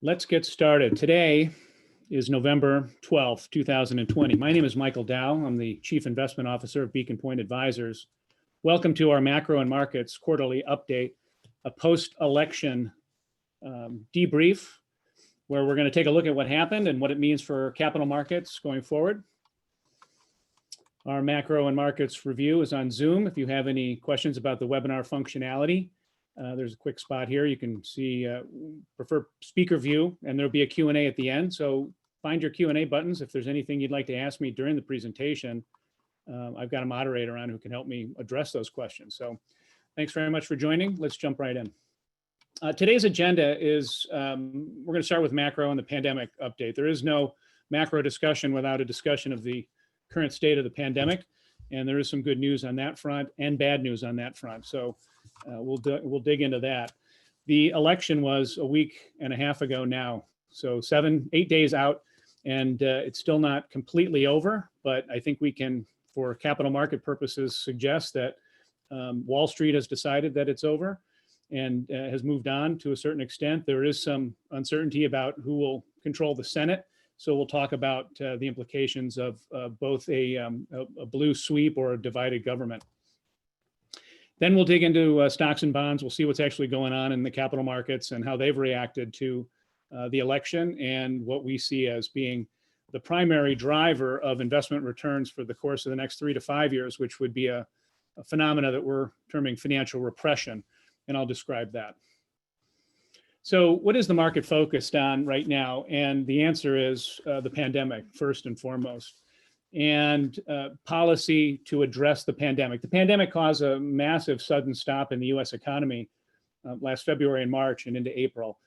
Let's get started. Today is November 12th, 2020. My name is Michael Dow. I'm the Chief Investment Officer of Beacon Point Advisors. Welcome to our Macro and Markets Quarterly Update, a post-election debrief, where we're going to take a look at what happened and what it means for capital markets going forward. Our Macro and Markets review is on Zoom. If you have any questions about the webinar functionality, there's a quick spot here. You can see, prefer speaker view, and there'll be a Q&A at the end. So find your Q&A buttons. If there's anything you'd like to ask me during the presentation, I've got a moderator on who can help me address those questions. So thanks very much for joining. Let's jump right in. Today's agenda is, we're going to start with macro and the pandemic update. There is no macro discussion without a discussion of the current state of the pandemic. And there is some good news on that front and bad news on that front. So we'll dig into that. The election was a week and a half ago now, so 8 days out, and it's still not completely over, but I think we can, for capital market purposes, suggest that Wall Street has decided that it's over and has moved on to a certain extent. There is some uncertainty about who will control the Senate, so we'll talk about the implications of both a blue sweep or a divided government. Then we'll dig into stocks and bonds. We'll see what's actually going on in the capital markets and how they've reacted to the election and what we see as being the primary driver of investment returns for the course of the next 3 to 5 years, which would be a phenomena that we're terming financial repression, and I'll describe that. So what is the market focused on right now? And the answer is the pandemic, first and foremost, and policy to address the pandemic. The pandemic caused a massive sudden stop in the US economy last February and March and into April.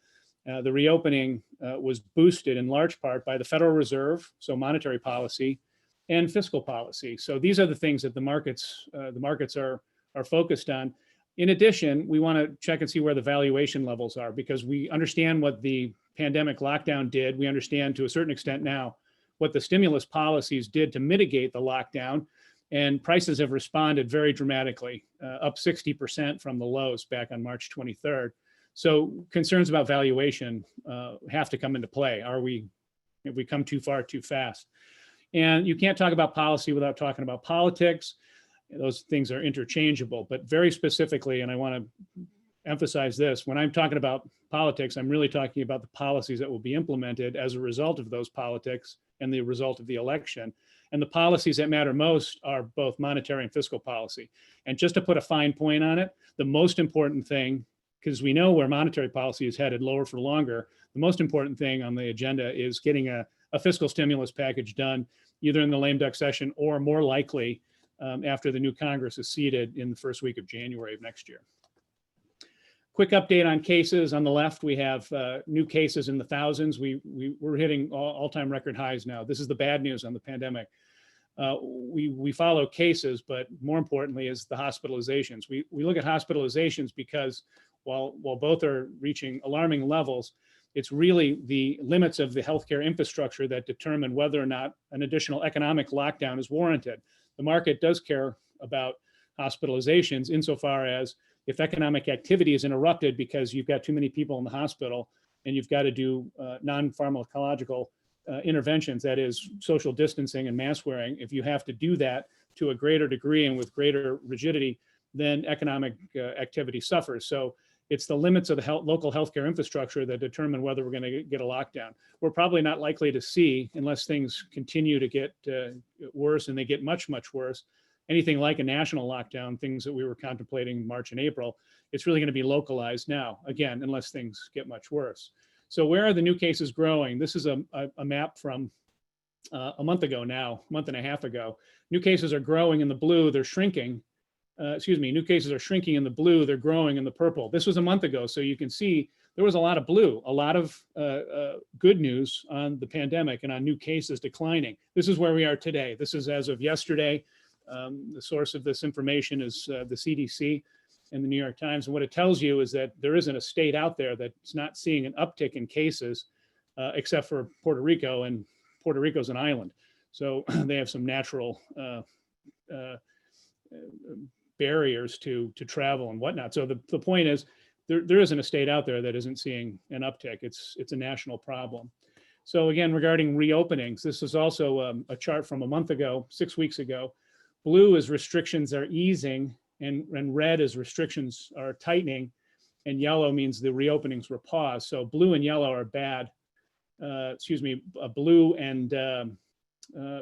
The reopening was boosted in large part by the Federal Reserve, so monetary policy, and fiscal policy. So these are the things that the markets are focused on. In addition, we want to check and see where the valuation levels are, because we understand what the pandemic lockdown did. We understand to a certain extent now what the stimulus policies did to mitigate the lockdown, and prices have responded very dramatically, up 60% from the lows back on March 23rd. So concerns about valuation have to come into play. Have we come too far too fast? And you can't talk about policy without talking about politics. Those things are interchangeable, but very specifically, and I want to emphasize this, when I'm talking about politics, I'm really talking about the policies that will be implemented as a result of those politics and the result of the election. And the policies that matter most are both monetary and fiscal policy. And just to put a fine point on it, the most important thing, because we know where monetary policy is headed, lower for longer, the most important thing on the agenda is getting a fiscal stimulus package done, either in the lame duck session or more likely after the new Congress is seated in the first week of January of next year. Quick update on cases. On the left, we have new cases in the thousands. We're hitting all-time record highs now. This is the bad news on the pandemic. We follow cases, but more importantly is the hospitalizations. We look at hospitalizations because while both are reaching alarming levels, it's really the limits of the healthcare infrastructure that determine whether or not an additional economic lockdown is warranted. The market does care about hospitalizations insofar as if economic activity is interrupted because you've got too many people in the hospital and you've got to do non-pharmacological interventions, that is social distancing and mask wearing, if you have to do that to a greater degree and with greater rigidity, then economic activity suffers. So it's the limits of the local healthcare infrastructure that determine whether we're going to get a lockdown. We're probably not likely to see, unless things continue to get worse, and they get much, much worse, anything like a national lockdown, things that we were contemplating in March and April. It's really going to be localized now, again, unless things get much worse. So where are the new cases growing? This is a map from a month ago now, a month and a half ago. New cases are growing in the blue, they're shrinking. New cases are shrinking in the blue, they're growing in the purple. This was a month ago, so you can see there was a lot of blue, a lot of good news on the pandemic and on new cases declining. This is where we are today. This is as of yesterday. The source of this information is the CDC and the New York Times. And what it tells you is that there isn't a state out there that's not seeing an uptick in cases, except for Puerto Rico, and Puerto Rico's an island. So they have some natural barriers to travel and whatnot. So the point is, there isn't a state out there that isn't seeing an uptick. It's a national problem. So again, regarding reopenings, this is also a chart from a month ago, 6 weeks ago. Blue is restrictions are easing, and red is restrictions are tightening, and yellow means the reopenings were paused. So blue and yellow are bad. Blue and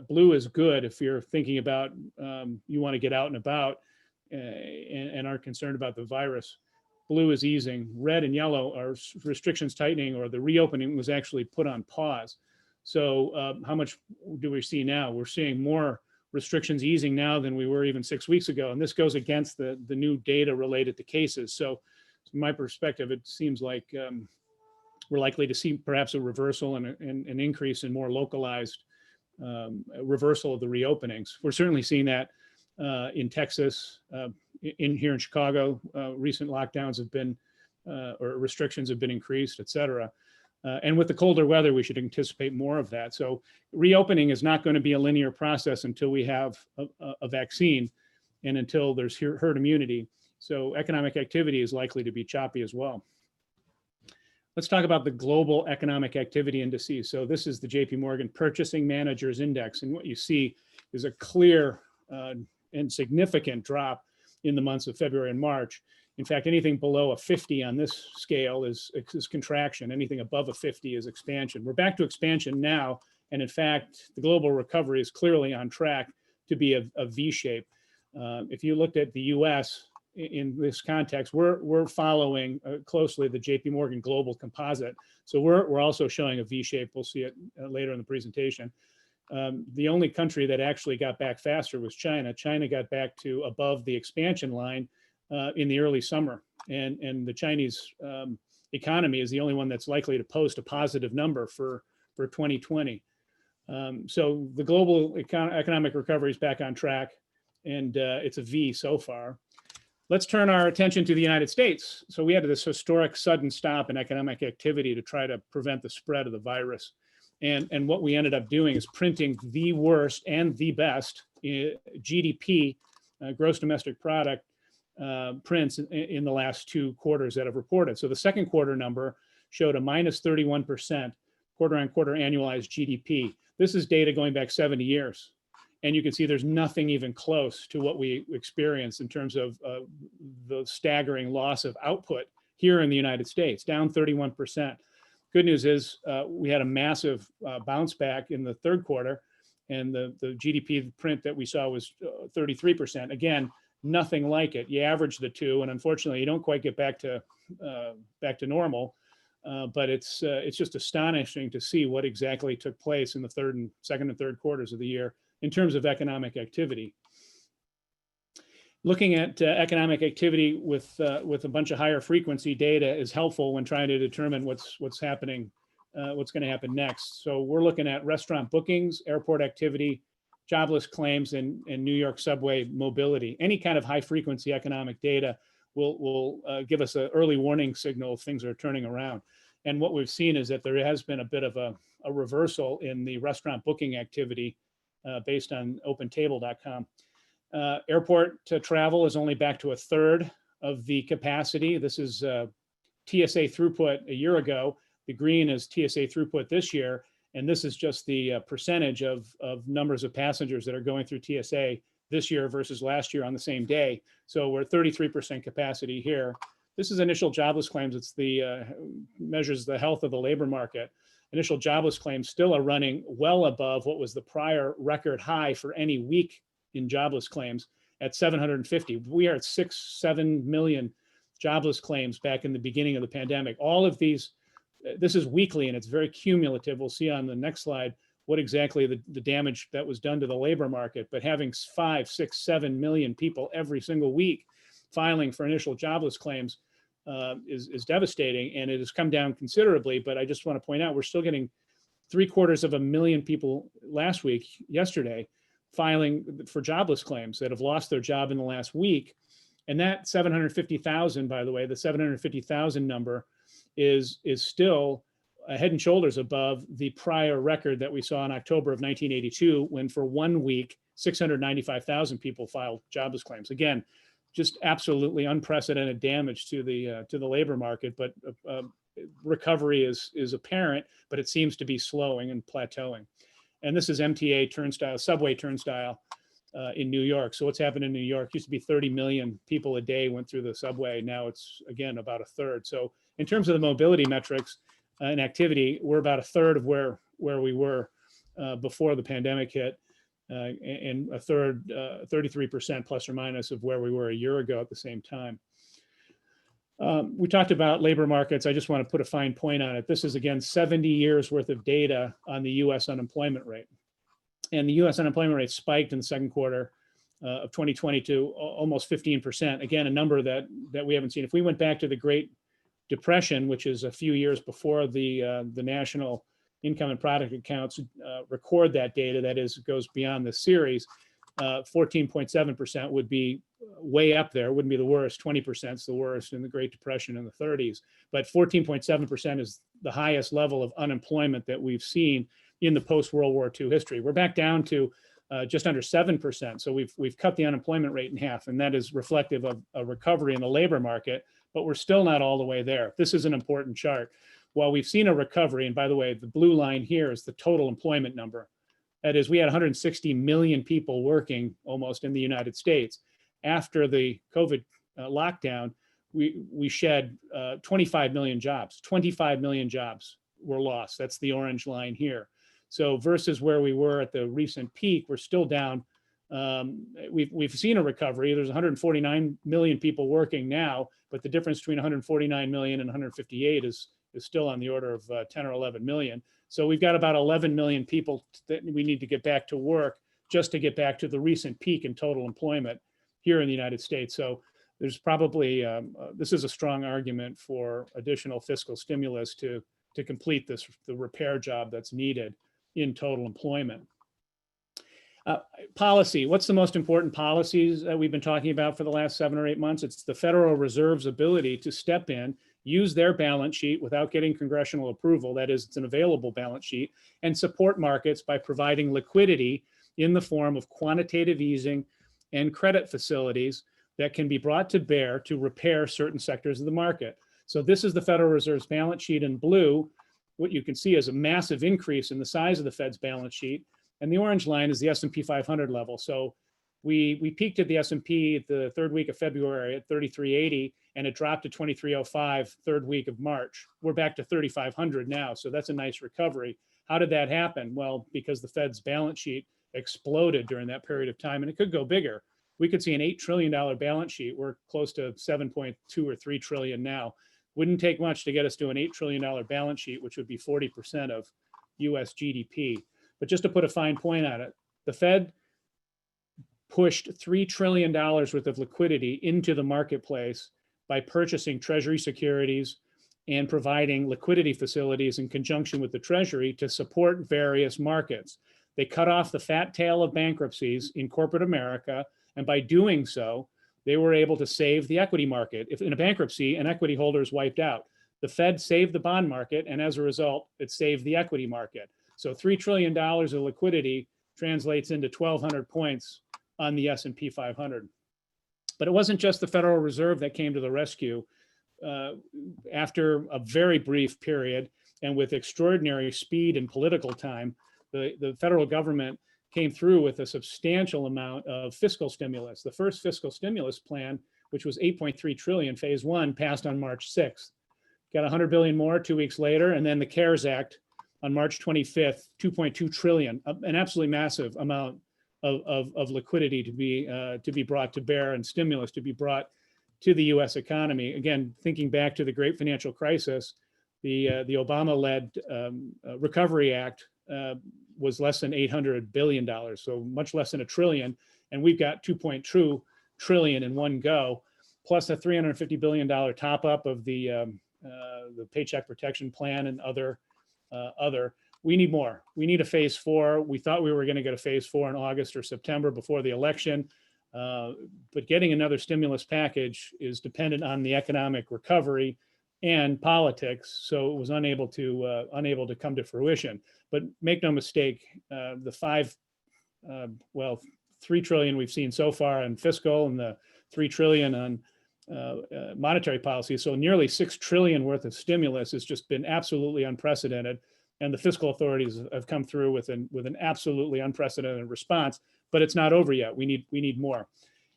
blue is good if you're thinking about you want to get out and about and aren't concerned about the virus. Blue is easing. Red and yellow are restrictions tightening, or the reopening was actually put on pause. So how much do we see now? We're seeing more restrictions easing now than we were even 6 weeks ago. And this goes against the new data related to cases. So from my perspective, it seems like we're likely to see perhaps a reversal and an increase in more localized reversal of the reopenings. We're certainly seeing that in Texas, here in Chicago. Recent lockdowns have been, or restrictions have been increased, et cetera. And with the colder weather, we should anticipate more of that. So reopening is not going to be a linear process until we have a vaccine and until there's herd immunity. So economic activity is likely to be choppy as well. Let's talk about the global economic activity indices. So this is the JP Morgan Purchasing Managers Index. And what you see is a clear and significant drop in the months of February and March. In fact, anything below a 50 on this scale is contraction. Anything above a 50 is expansion. We're back to expansion now. And in fact, the global recovery is clearly on track to be a V shape. If you looked at the US in this context, we're following closely the JP Morgan Global Composite. So we're also showing a V shape. We'll see it later in the presentation. The only country that actually got back faster was China. China got back to above the expansion line in the early summer. And the Chinese economy is the only one that's likely to post a positive number for 2020. So the global economic recovery is back on track, and it's a V so far. Let's turn our attention to the United States. So we had this historic sudden stop in economic activity to try to prevent the spread of the virus. And what we ended up doing is printing the worst and the best GDP, gross domestic product, prints in the last 2 quarters that have reported. So the second quarter number showed a minus 31% quarter-on-quarter annualized GDP. This is data going back 70 years. And you can see there's nothing even close to what we experienced in terms of the staggering loss of output here in the United States, down 31%. Good news is we had a massive bounce back in the third quarter, and the GDP print that we saw was 33%. Again, nothing like it. You average the two, and unfortunately, you don't quite get back to normal. But it's just astonishing to see what exactly took place in the second and third quarters of the year in terms of economic activity. Looking at economic activity with a bunch of higher frequency data is helpful when trying to determine what's happening, what's going to happen next. So we're looking at restaurant bookings, airport activity, jobless claims, and New York subway mobility. Any kind of high frequency economic data will give us an early warning signal if things are turning around. And what we've seen is that there has been a bit of a reversal in the restaurant booking activity based on OpenTable.com. Airport travel is only back to a third of the capacity. This is TSA throughput a year ago. The green is TSA throughput this year. And this is just the percentage of numbers of passengers that are going through TSA this year versus last year on the same day. So we're 33% capacity here. This is initial jobless claims. It's the measures the health of the labor market. Initial jobless claims still are running well above what was the prior record high for any week in jobless claims at 750. We are at 6-7 million jobless claims back in the beginning of the pandemic. All of these, this is weekly and it's very cumulative. We'll see on the next slide what exactly the damage that was done to the labor market. But having 5, 6, 7 million people every single week filing for initial jobless claims is devastating, and it has come down considerably. But I just want to point out, we're still getting 750,000 people yesterday, filing for jobless claims that have lost their job in the last week. And that 750,000, by the way, the 750,000 number is still head and shoulders above the prior record that we saw in October of 1982, when for 1 week, 695,000 people filed jobless claims. Again, just absolutely unprecedented damage to the labor market. But recovery is apparent, but it seems to be slowing and plateauing. And this is MTA turnstile, subway turnstile in New York. So what's happened in New York? Used to be 30 million people a day went through the subway. Now it's, again, about a third. So in terms of the mobility metrics and activity, we're about a third of where we were before the pandemic hit, and a third, 33% plus or minus of where we were a year ago at the same time. We talked about labor markets. I just want to put a fine point on it. This is, again, 70 years worth of data on the US unemployment rate. And the US unemployment rate spiked in the second quarter of 2020 to almost 15%. Again, a number that we haven't seen. If we went back to the Great Depression, which is a few years before the national income and product accounts record that data, that is, goes beyond the series, 14.7% would be way up there. It wouldn't be the worst. 20% is the worst in the Great Depression in the 30s. But 14.7% is the highest level of unemployment that we've seen in the post-World War II history. We're back down to just under 7%. So we've cut the unemployment rate in half, and that is reflective of a recovery in the labor market, but we're still not all the way there. This is an important chart. While we've seen a recovery, and by the way, the blue line here is the total employment number. That is, we had 160 million people working almost in the United States. After the COVID lockdown, we shed 25 million jobs. 25 million jobs were lost. That's the orange line here. So versus where we were at the recent peak, we're still down. We've seen a recovery. There's 149 million people working now, but the difference between 149 million and 158 is still on the order of 10 or 11 million. So we've got about 11 million people that we need to get back to work just to get back to the recent peak in total employment here in the United States. So there's probably, this is a strong argument for additional fiscal stimulus to complete the repair job that's needed in total employment. Policy, what's the most important policies that we've been talking about for the last 7 or 8 months? It's the Federal Reserve's ability to step in, use their balance sheet without getting congressional approval, that is, it's an available balance sheet, and support markets by providing liquidity in the form of quantitative easing and credit facilities that can be brought to bear to repair certain sectors of the market. So this is the Federal Reserve's balance sheet in blue. What you can see is a massive increase in the size of the Fed's balance sheet. And the orange line is the S&P 500 level. So we peaked at the S&P at the third week of February at 3380, and it dropped to 2305 third week of March. We're back to 3500 now. So that's a nice recovery. How did that happen? Well, because the Fed's balance sheet exploded during that period of time, and it could go bigger. We could see an $8 trillion balance sheet. We're close to 7.2 or 3 trillion now. Wouldn't take much to get us to an $8 trillion balance sheet, which would be 40% of US GDP. But just to put a fine point on it, the Fed pushed $3 trillion worth of liquidity into the marketplace by purchasing Treasury securities and providing liquidity facilities in conjunction with the Treasury to support various markets. They cut off the fat tail of bankruptcies in corporate America, and by doing so, they were able to save the equity market. If in a bankruptcy, an equity holder is wiped out, the Fed saved the bond market, and as a result, it saved the equity market. So $3 trillion of liquidity translates into 1,200 points on the S&P 500. But it wasn't just the Federal Reserve that came to the rescue. After a very brief period and with extraordinary speed and political time, the federal government came through with a substantial amount of fiscal stimulus. The first fiscal stimulus plan, which was 8.3 trillion, phase one, passed on March 6th. Got 100 billion more 2 weeks later, and then the CARES Act on March 25th, 2.2 trillion, an absolutely massive amount of liquidity to be brought to bear and stimulus to be brought to the U.S. economy. Again, thinking back to the great financial crisis, the Obama-led Recovery Act was less than $800 billion, so much less than $1 trillion, and we've got 2.2 trillion in one go, plus a $350 billion top up of the Paycheck Protection Plan and other. We need more. We need a phase four. We thought we were going to get a phase four in August or September before the election, but getting another stimulus package is dependent on the economic recovery and politics, so it was unable to come to fruition. But make no mistake, the 3 trillion we've seen so far in fiscal and the 3 trillion on monetary policy. So nearly 6 trillion worth of stimulus has just been absolutely unprecedented. And the fiscal authorities have come through with an absolutely unprecedented response, but it's not over yet. We need more.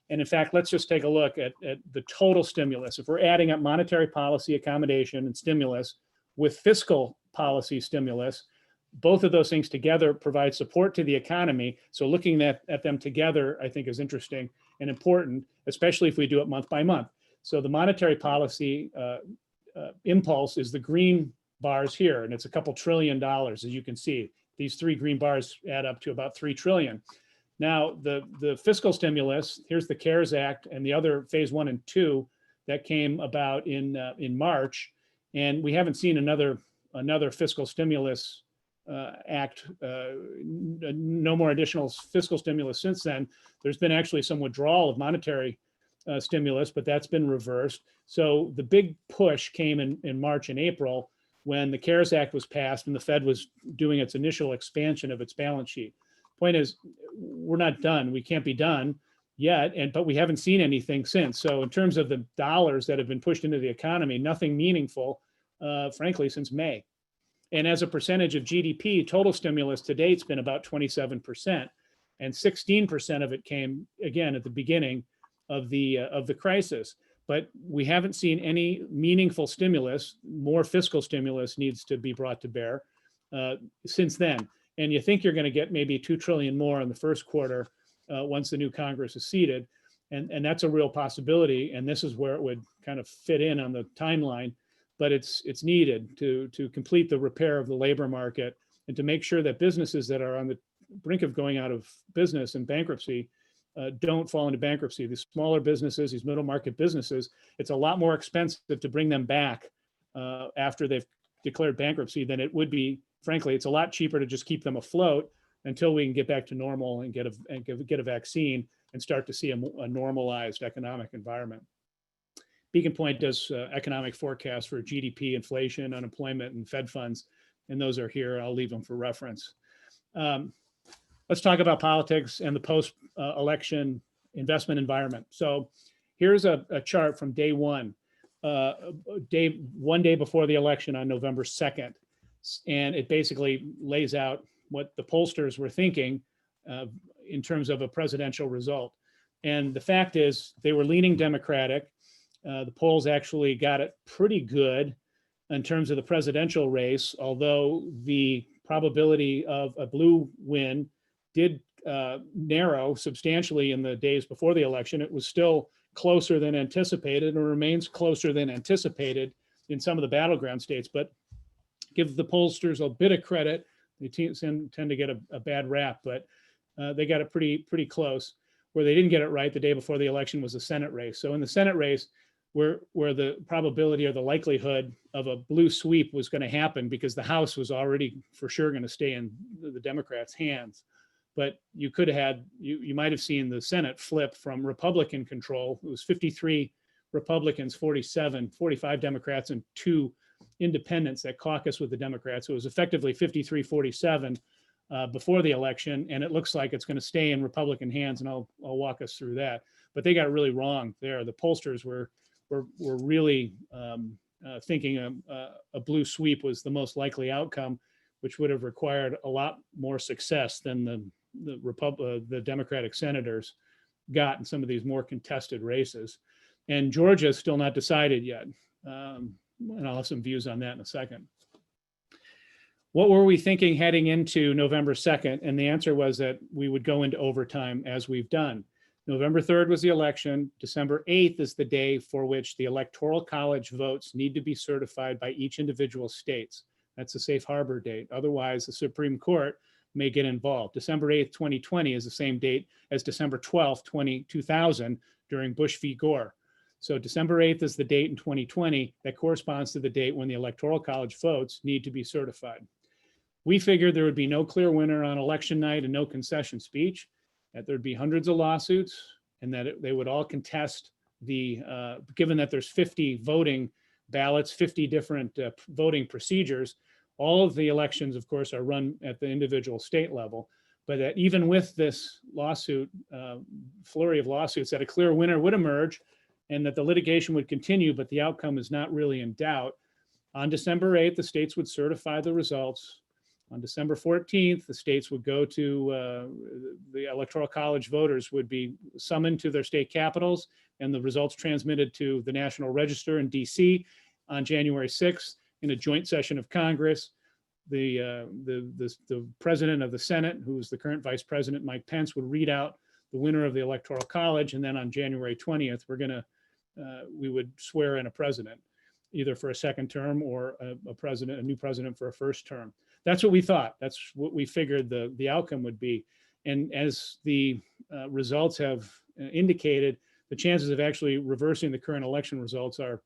And in fact, let's just take a look at the total stimulus. If we're adding up monetary policy accommodation and stimulus with fiscal policy stimulus, both of those things together provide support to the economy. So looking at them together, I think, is interesting and important, especially if we do it month by month. So the monetary policy impulse is the green bars here, and it's a couple $1 trillion, as you can see. These 3 green bars add up to about 3 trillion. Now, the fiscal stimulus, here's the CARES Act and the other phase 1 and 2 that came about in March, and we haven't seen another fiscal stimulus act, no more additional fiscal stimulus since then. There's been actually some withdrawal of monetary stimulus, but that's been reversed. So the big push came in March and April when the CARES Act was passed and the Fed was doing its initial expansion of its balance sheet. Point is, we're not done. We can't be done yet, but we haven't seen anything since. So in terms of the dollars that have been pushed into the economy, nothing meaningful, frankly, since May. And as a percentage of GDP, total stimulus to date has been about 27%, and 16% of it came again at the beginning of the crisis. But we haven't seen any meaningful stimulus. More fiscal stimulus needs to be brought to bear since then. And you think you're going to get maybe 2 trillion more in the first quarter once the new Congress is seated, and that's a real possibility. And this is where it would kind of fit in on the timeline. But it's needed to complete the repair of the labor market and to make sure that businesses that are on the brink of going out of business and bankruptcy don't fall into bankruptcy. These smaller businesses, these middle market businesses, it's a lot more expensive to bring them back after they've declared bankruptcy than it would be. Frankly, it's a lot cheaper to just keep them afloat until we can get back to normal and get a vaccine and start to see a normalized economic environment. Beacon Pointe does economic forecasts for GDP, inflation, unemployment, and Fed funds, and those are here. I'll leave them for reference. Let's talk about politics and the post-election investment environment. So here's a chart from day one, one day before the election on November 2nd. And it basically lays out what the pollsters were thinking in terms of a presidential result. And the fact is they were leaning Democratic. The polls actually got it pretty good in terms of the presidential race, although the probability of a blue win did narrow substantially in the days before the election. It was still closer than anticipated and remains closer than anticipated in some of the battleground states. But give the pollsters a bit of credit. They tend to get a bad rap, but they got it pretty close. Where they didn't get it right the day before the election was the Senate race. So in the Senate race, where the probability or the likelihood of a blue sweep was going to happen because the House was already for sure going to stay in the Democrats' hands. But you could have had, you might have seen the Senate flip from Republican control. It was 53 Republicans, 45 Democrats, and 2 independents that caucus with the Democrats. So it was effectively 53-47 before the election, and it looks like it's going to stay in Republican hands, and I'll walk us through that. But they got it really wrong there. The pollsters were really thinking a blue sweep was the most likely outcome, which would have required a lot more success than the Democratic senators got in some of these more contested races. And Georgia is still not decided yet. And I'll have some views on that in a second. What were we thinking heading into November 2nd? And the answer was that we would go into overtime as we've done. November 3rd was the election. December 8th is the day for which the Electoral College votes need to be certified by each individual states. That's the safe harbor date. Otherwise, the Supreme Court may get involved. December 8th, 2020 is the same date as December 12th, 2000 during Bush v. Gore. So December 8th is the date in 2020 that corresponds to the date when the Electoral College votes need to be certified. We figured there would be no clear winner on election night and no concession speech, that there'd be hundreds of lawsuits, and that they would all contest given that there's 50 voting ballots, 50 different voting procedures. All of the elections, of course, are run at the individual state level. but that even with this lawsuit, flurry of lawsuits, that a clear winner would emerge and that the litigation would continue, but the outcome is not really in doubt. On December 8th, the states would certify the results. On December 14th, the states would go to the Electoral College voters would be summoned to their state capitals and the results transmitted to the National Register in DC. On January 6th, in a joint session of Congress, the president of the Senate, who is the current vice president, Mike Pence, would read out the winner of the Electoral College. And then on January 20th, we would swear in a president, either for a second term or a new president for a first term. That's what we thought. That's what we figured the outcome would be. And as the results have indicated, the chances of actually reversing the current election results are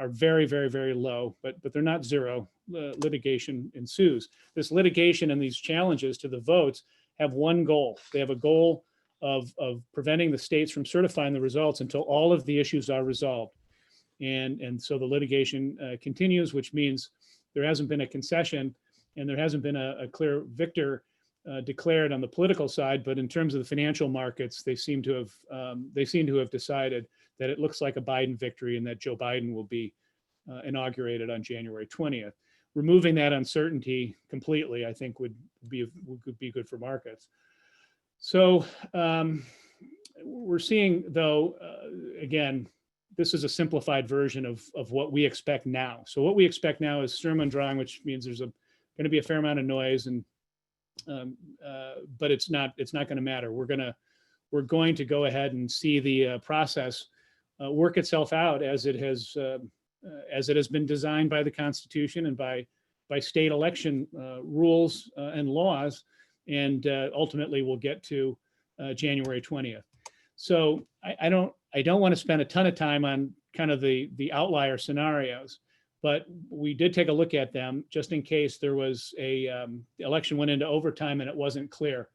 very, very, very low, but they're not zero. Litigation ensues. This litigation and these challenges to the votes have one goal. They have a goal of preventing the states from certifying the results until all of the issues are resolved. And so the litigation continues, which means there hasn't been a concession and there hasn't been a clear victor declared on the political side, but in terms of the financial markets, they seem to have decided that it looks like a Biden victory and that Joe Biden will be inaugurated on January 20th. Removing that uncertainty completely, I think, would be good for markets. So we're seeing, though, again, this is a simplified version of what we expect now. So what we expect now is Sturm und Drang, which means there's going to be a fair amount of noise, and but it's not going to matter. We're going to go ahead and see the process work itself out as it has been designed by the Constitution and by state election rules and laws, and ultimately we'll get to January 20th. So I don't want to spend a ton of time on kind of the outlier scenarios, but we did take a look at them just in case there was the election went into overtime and it wasn't clear.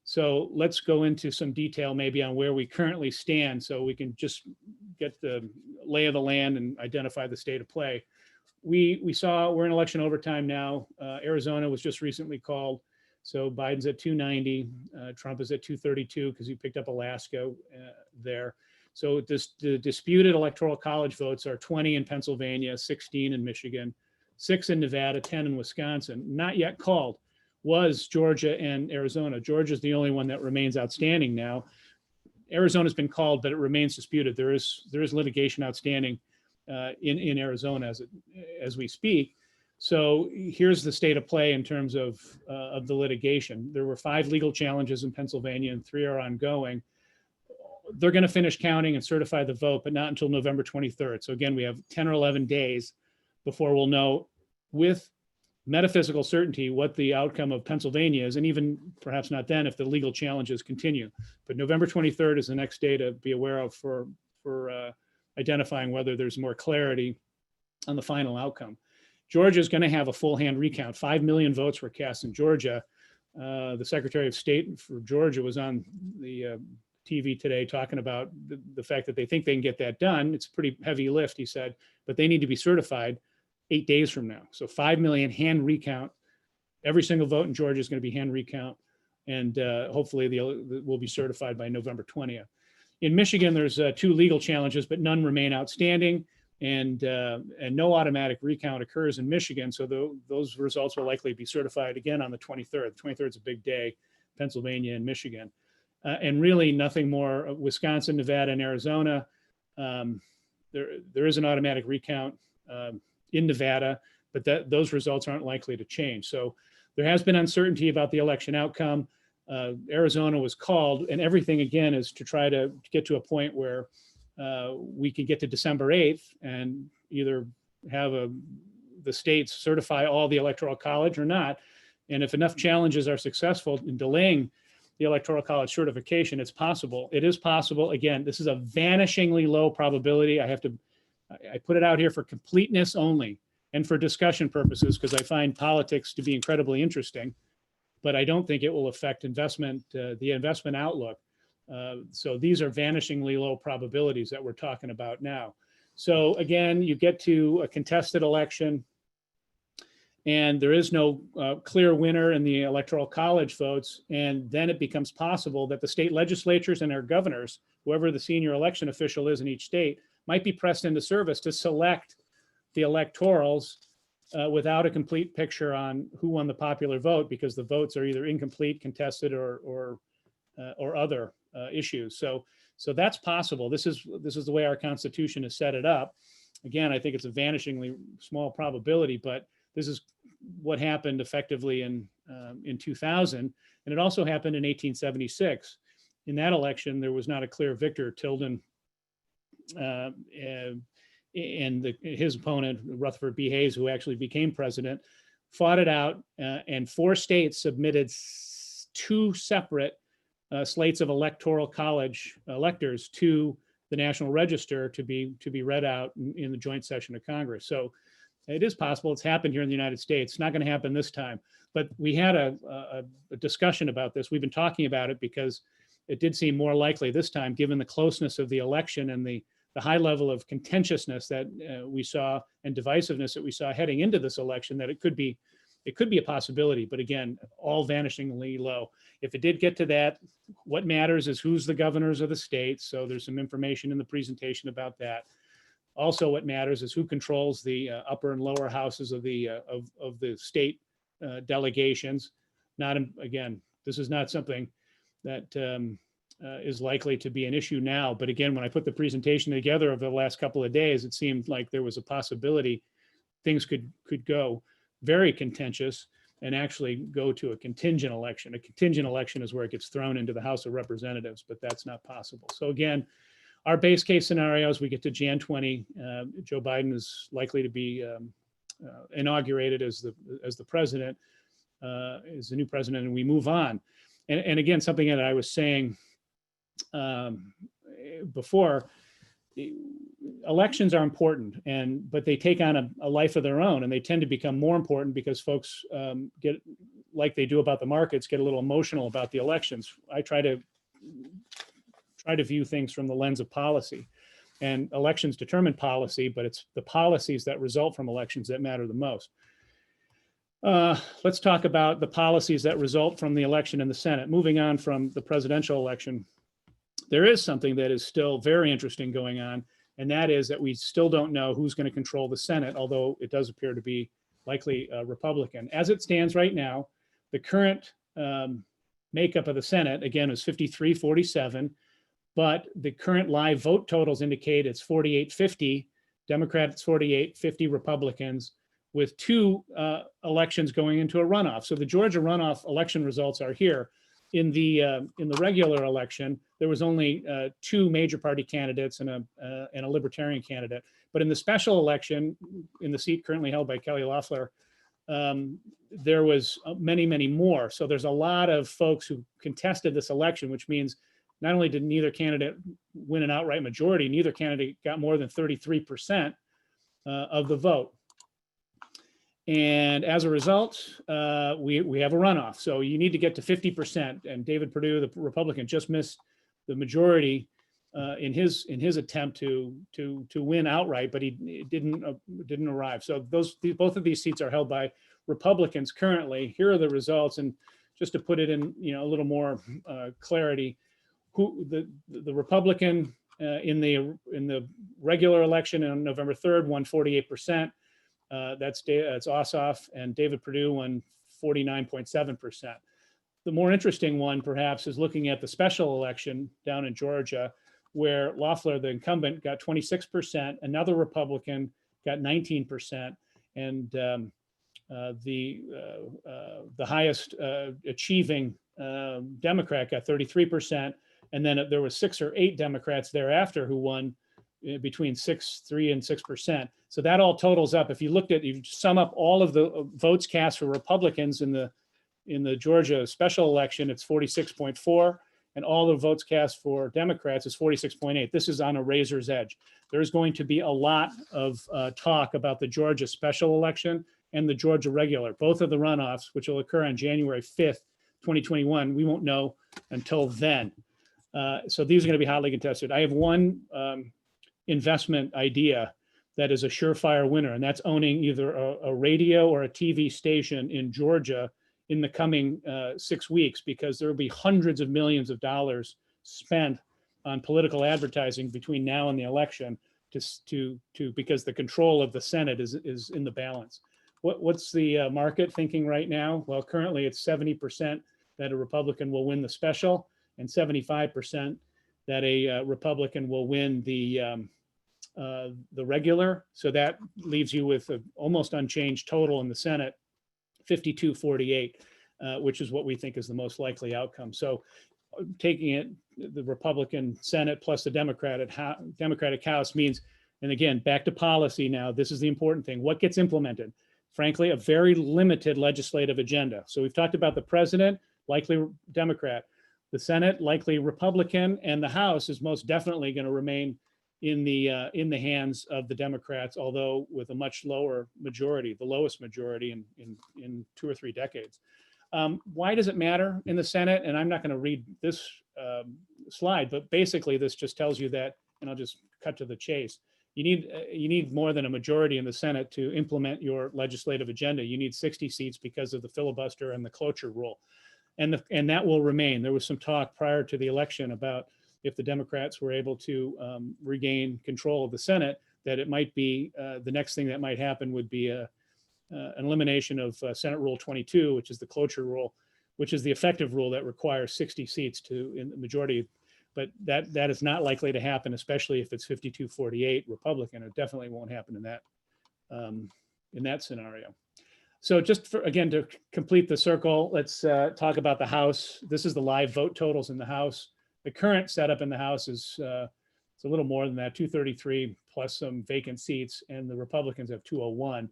So let's go into some detail maybe on where we currently stand so we can just get the lay of the land and identify the state of play. We saw we're in election overtime now. Arizona was just recently called. So Biden's at 290, Trump is at 232 because he picked up Alaska there. So the disputed electoral college votes are 20 in Pennsylvania, 16 in Michigan, 6 in Nevada, 10 in Wisconsin. Not yet called was Georgia and Arizona. Georgia's the only one that remains outstanding now. Arizona's been called, but it remains disputed. There is litigation outstanding in Arizona as we speak. So here's the state of play in terms of the litigation. There were 5 legal challenges in Pennsylvania and 3 are ongoing. They're going to finish counting and certify the vote, but not until November 23rd. So again, we have 10 or 11 days before we'll know with metaphysical certainty what the outcome of Pennsylvania is, and even perhaps not then if the legal challenges continue. But November 23rd is the next day to be aware of for identifying whether there's more clarity on the final outcome. Georgia is going to have a full hand recount. 5 million votes were cast in Georgia. The Secretary of State for Georgia was on the TV today talking about the fact that they think they can get that done. It's a pretty heavy lift, he said, but they need to be certified 8 days from now. So 5 million hand recount. Every single vote in Georgia is going to be hand recount, and hopefully will be certified by November 20th. In Michigan, there's 2 legal challenges, but none remain outstanding, and no automatic recount occurs in Michigan. So those results will likely be certified again on the 23rd. The 23rd is a big day, Pennsylvania and Michigan. And really nothing more. Wisconsin, Nevada, and Arizona. There is an automatic recount in Nevada, but those results aren't likely to change. So there has been uncertainty about the election outcome. Arizona was called, and everything again is to try to get to a point where we can get to December 8th and either have the states certify all the electoral college or not. And if enough challenges are successful in delaying the electoral college certification, it's possible. It is possible. Again, this is a vanishingly low probability. I put it out here for completeness only and for discussion purposes because I find politics to be incredibly interesting, but I don't think it will affect the investment outlook. So these are vanishingly low probabilities that we're talking about now. So again, you get to a contested election. and there is no clear winner in the electoral college votes, and then it becomes possible that the state legislatures and their governors, whoever the senior election official is in each state, might be pressed into service to select the electorals without a complete picture on who won the popular vote, because the votes are either incomplete, contested, or other issues. So that's possible. This is the way our Constitution has set it up. Again, I think it's a vanishingly small probability, but this is what happened effectively in 2000, and it also happened in 1876. In that election, there was not a clear victor. Tilden and his opponent, Rutherford B. Hayes, who actually became president, fought it out, and 4 states submitted 2 separate slates of electoral college electors to the National Register to be read out in the joint session of Congress. So it is possible. It's happened here in the United States. It's not going to happen this time. But we had a discussion about this. We've been talking about it because it did seem more likely this time, given the closeness of the election and the high level of contentiousness that we saw and divisiveness that we saw heading into this election, that it could be a possibility. But again, all vanishingly low. If it did get to that, what matters is who's the governors of the states. So there's some information in the presentation about that. Also, what matters is who controls the upper and lower houses of the state delegations. Again, this is not something that is likely to be an issue now. But again, when I put the presentation together over the last couple of days, it seemed like there was a possibility things could go very contentious and actually go to a contingent election. A contingent election is where it gets thrown into the House of Representatives, but that's not possible. So again, our base case scenarios, we get to Jan 20, Joe Biden is likely to be inaugurated as the president, as the new president, and we move on. And again, something that I was saying before, elections are important, but they take on a life of their own, and they tend to become more important because folks get, like they do about the markets, get a little emotional about the elections. I try to view things from the lens of policy, and elections determine policy, but it's the policies that result from elections that matter the most. Let's talk about the policies that result from the election in the Senate. Moving on from the presidential election, there is something that is still very interesting going on, and that is that we still don't know who's going to control the Senate, although it does appear to be likely a Republican. As it stands right now, the current makeup of the Senate, again, is 53-47, but the current live vote totals indicate it's 48-50 Democrats, 48-50 Republicans, with 2 elections going into a runoff. So the Georgia runoff election results are here. In the regular election, there was only 2 major party candidates and a libertarian candidate. But in the special election, in the seat currently held by Kelly Loeffler, there was many, many more. So there's a lot of folks who contested this election, which means not only did neither candidate win an outright majority, neither candidate got more than 33% of the vote. And as a result, we have a runoff. So you need to get to 50%. And David Perdue, the Republican, just missed the majority in his attempt to win outright, but he didn't arrive. So both of these seats are held by Republicans currently. Here are the results, and just to put it in a little more clarity, who the Republican in the regular election on November 3rd won 48%. That's Ossoff, and David Perdue won 49.7%. The more interesting one, perhaps, is looking at the special election down in Georgia, where Loeffler, the incumbent, got 26%. Another Republican got 19%, and the highest achieving Democrat got 33%. And then there were 6 or 8 Democrats thereafter who won between 3 and 6%. So that all totals up. If you sum up all of the votes cast for Republicans in the Georgia special election, it's 46.4, and all the votes cast for Democrats is 46.8. This is on a razor's edge. There's going to be a lot of talk about the Georgia special election and the Georgia regular, both of the runoffs, which will occur on January 5th, 2021. We won't know until then. So these are going to be hotly contested. I have one investment idea that is a surefire winner, and that's owning either a radio or a TV station in Georgia in the coming 6 weeks, because there will be hundreds of millions of dollars spent on political advertising between now and the election because the control of the Senate is in the balance. What's the market thinking right now? Well, currently it's 70% that a Republican will win the special and 75% that a Republican will win the regular. So that leaves you with an almost unchanged total in the Senate, 52-48, which is what we think is the most likely outcome. So taking it, the Republican Senate plus the Democratic House means, and again, back to policy now, this is the important thing. What gets implemented? Frankly, a very limited legislative agenda. So we've talked about the president, likely Democrat, the Senate, likely Republican, and the House is most definitely going to remain in the hands of the Democrats, although with a much lower majority, the lowest majority in 2 or 3 decades. Why does it matter in the Senate? And I'm not going to read this slide, but basically this just tells you that, and I'll just cut to the chase. You need more than a majority in the Senate to implement your legislative agenda. You need 60 seats because of the filibuster and the cloture rule, and that will remain. There was some talk prior to the election about if the Democrats were able to regain control of the Senate, that it might be the next thing that might happen would be an elimination of Senate Rule 22, which is the cloture rule, which is the effective rule that requires 60 seats in the majority. But that is not likely to happen, especially if it's 52-48 Republican. It definitely won't happen in that scenario. So just again, to complete the circle, let's talk about the House. This is the live vote totals in the House. The current setup in the House is it's a little more than that, 233 plus some vacant seats, and the Republicans have 201.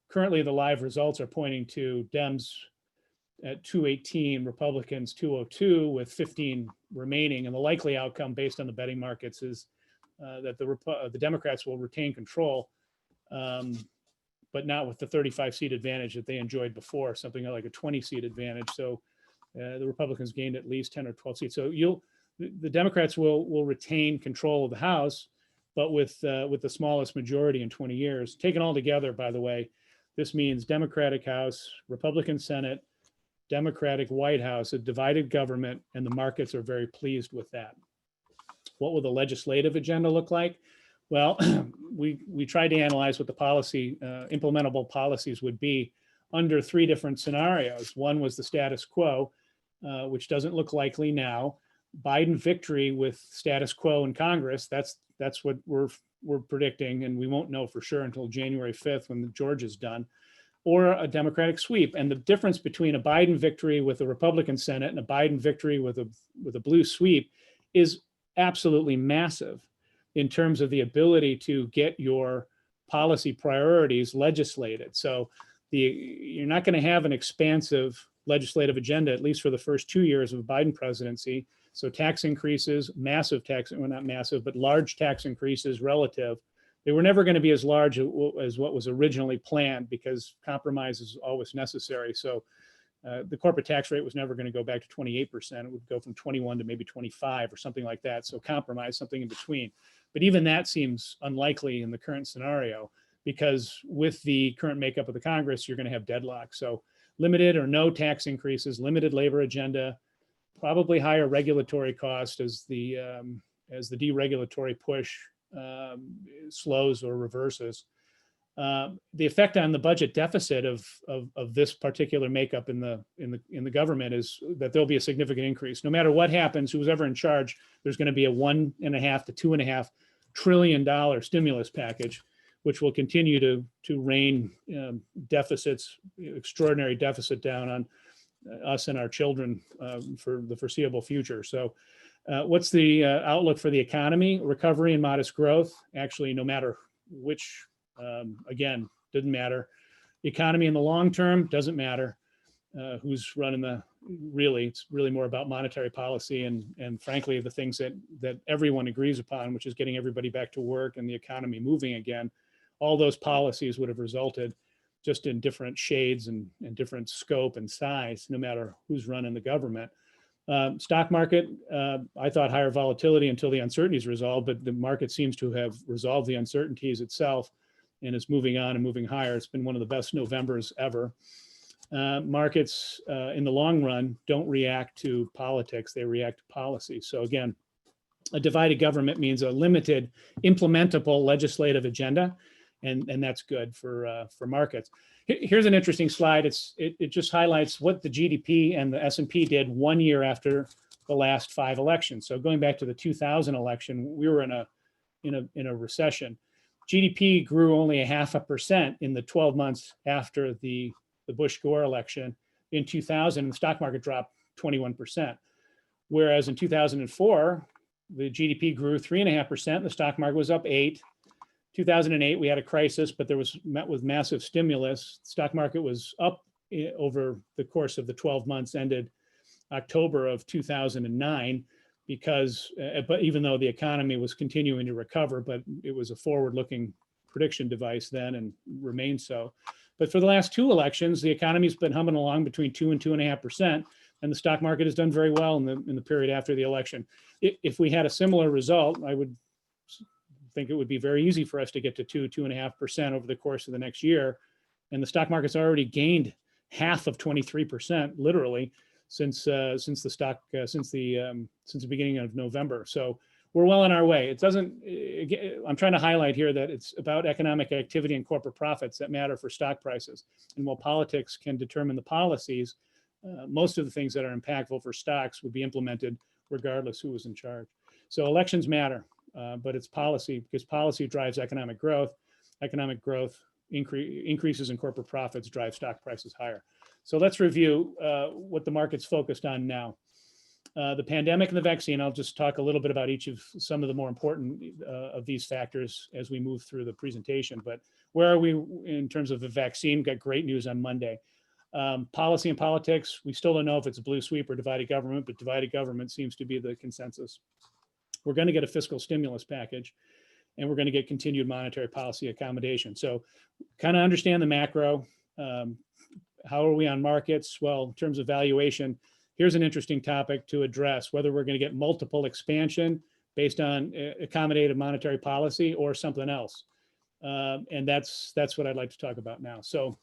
Currently, the live results are pointing to Dems at 218, Republicans 202, with 15 remaining. And the likely outcome, based on the betting markets, is that the Democrats will retain control, but not with the 35-seat advantage that they enjoyed before, something like a 20-seat advantage. So the Republicans gained at least 10 or 12 seats. So the Democrats will retain control of the House, but with the smallest majority in 20 years. Taken all together, by the way, this means Democratic House, Republican Senate, Democratic White House, a divided government, and the markets are very pleased with that. What will the legislative agenda look like? Well, we tried to analyze what the implementable policies would be under 3 different scenarios. One was the status quo, which doesn't look likely now. Biden victory with status quo in Congress, that's what we're predicting, and we won't know for sure until January 5th when the Georgia's done, or a Democratic sweep. And the difference between a Biden victory with a Republican Senate and a Biden victory with a blue sweep is absolutely massive in terms of the ability to get your policy priorities legislated. So you're not going to have an expansive legislative agenda, at least for the first 2 years of a Biden presidency. So tax increases, well, not massive, but large tax increases relative. They were never going to be as large as what was originally planned, because compromise is always necessary. So the corporate tax rate was never going to go back to 28%. It would go from 21 to maybe 25 or something like that. So compromise, something in between. But even that seems unlikely in the current scenario, because with the current makeup of the Congress, you're going to have deadlock. So limited or no tax increases, limited labor agenda, probably higher regulatory cost as the deregulatory push slows or reverses. The effect on the budget deficit of this particular makeup in the government is that there'll be a significant increase. No matter what happens, who's ever in charge, there's going to be a $1.5 to $2.5 trillion stimulus package, which will continue to rain deficits, extraordinary deficit down on us and our children for the foreseeable future. So what's the outlook for the economy? Recovery and modest growth. Actually, no matter which, again, didn't matter. The economy in the long term doesn't matter. Who's running it's really more about monetary policy and frankly, the things that everyone agrees upon, which is getting everybody back to work and the economy moving again. All those policies would have resulted just in different shades and different scope and size, no matter who's running the government. Stock market, I thought higher volatility until the uncertainties resolved, but the market seems to have resolved the uncertainties itself and is moving on and moving higher. It's been one of the best Novembers ever. Markets in the long run don't react to politics, they react to policy. So again, a divided government means a limited implementable legislative agenda, and that's good for markets. Here's an interesting slide. It just highlights what the GDP and the S&P did 1 year after the last 5 elections. So going back to the 2000 election, we were in a recession. GDP grew only 0.5% in the 12 months after the Bush-Gore election. In 2000, the stock market dropped 21%. Whereas in 2004, the GDP grew 3.5%, the stock market was up 8%. 2008, we had a crisis, but there was met with massive stimulus. The stock market was up over the course of the 12 months ended October of 2009, because, but even though the economy was continuing to recover, but it was a forward-looking prediction device then and remains so. But for the last 2 elections, the economy's been humming along between 2 and 2.5%, and the stock market has done very well in the period after the election. If we had a similar result, I would think it would be very easy for us to get to 2.5% over the course of the next year. And the stock market's already gained half of 23%, literally, since the beginning of November. So we're well on our way. It doesn't, I'm trying to highlight here that it's about economic activity and corporate profits that matter for stock prices. And while politics can determine the policies, most of the things that are impactful for stocks would be implemented regardless who was in charge. So elections matter, but it's policy, because policy drives economic growth. Economic growth increases in corporate profits drive stock prices higher. So let's review what the market's focused on now. The pandemic and the vaccine, I'll just talk a little bit about each of some of the more important of these factors as we move through the presentation. But where are we in terms of the vaccine? Got great news on Monday. Policy and politics, we still don't know if it's a blue sweep or divided government, but divided government seems to be the consensus. We're going to get a fiscal stimulus package, and we're going to get continued monetary policy accommodation. So kind of understand the macro. How are we on markets? Well, in terms of valuation, here's an interesting topic to address, whether we're going to get multiple expansion based on accommodative monetary policy or something else. And that's what I'd like to talk about now. So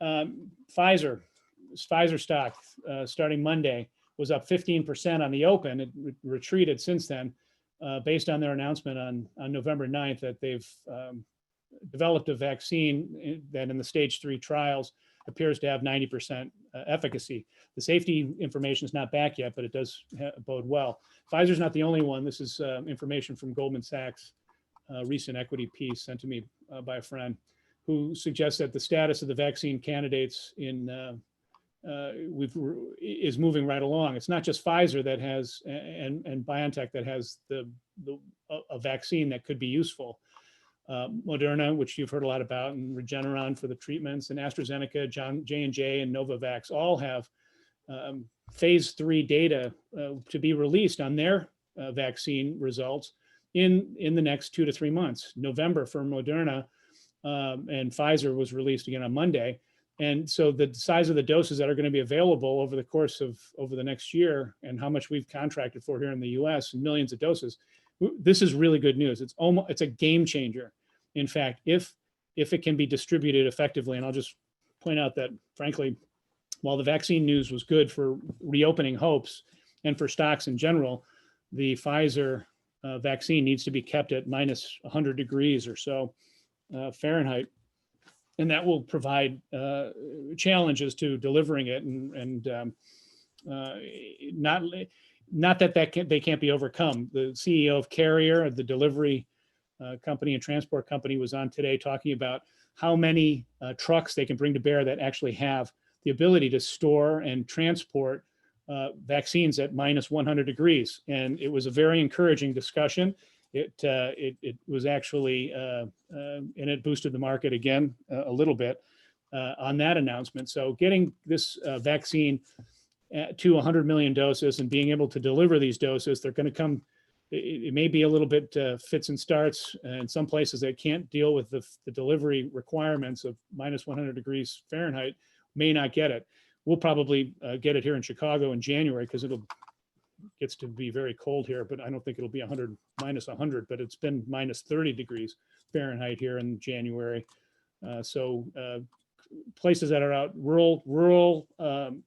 Pfizer stock starting Monday was up 15% on the open. It retreated since then based on their announcement on November 9th that they've developed a vaccine that in the stage 3 trials appears to have 90% efficacy. The safety information is not back yet, but it does bode well. Pfizer's not the only one. This is information from Goldman Sachs, recent equity piece sent to me by a friend, who suggests that the status of the vaccine candidates is moving right along. It's not just Pfizer that has and BioNTech that has a vaccine that could be useful. Moderna, which you've heard a lot about, and Regeneron for the treatments, and AstraZeneca, J&J, and Novavax all have phase 3 data to be released on their vaccine results in the next 2 to 3 months. November for Moderna, and Pfizer was released again on Monday. And so the size of the doses that are going to be available over the course of over the next year, and how much we've contracted for here in the US, millions of doses, this is really good news. It's a game changer. In fact, if it can be distributed effectively, and I'll just point out that, frankly, while the vaccine news was good for reopening hopes and for stocks in general, the Pfizer vaccine needs to be kept at minus 100 degrees or so Fahrenheit. And that will provide challenges to delivering it, and not that they can't be overcome. The CEO of Carrier, the delivery company and transport company, was on today talking about how many trucks they can bring to bear that actually have the ability to store and transport vaccines at minus 100 degrees. And it was a very encouraging discussion. It was actually, and it boosted the market again a little bit on that announcement. So getting this vaccine to 100 million doses and being able to deliver these doses, they're going to come, it may be a little bit fits and starts. In some places that can't deal with the delivery requirements of minus 100 degrees Fahrenheit may not get it. We'll probably get it here in Chicago in January, because it'll gets to be very cold here, but I don't think it'll be minus 100, but it's been minus 30 degrees Fahrenheit here in January. So places that are out, rural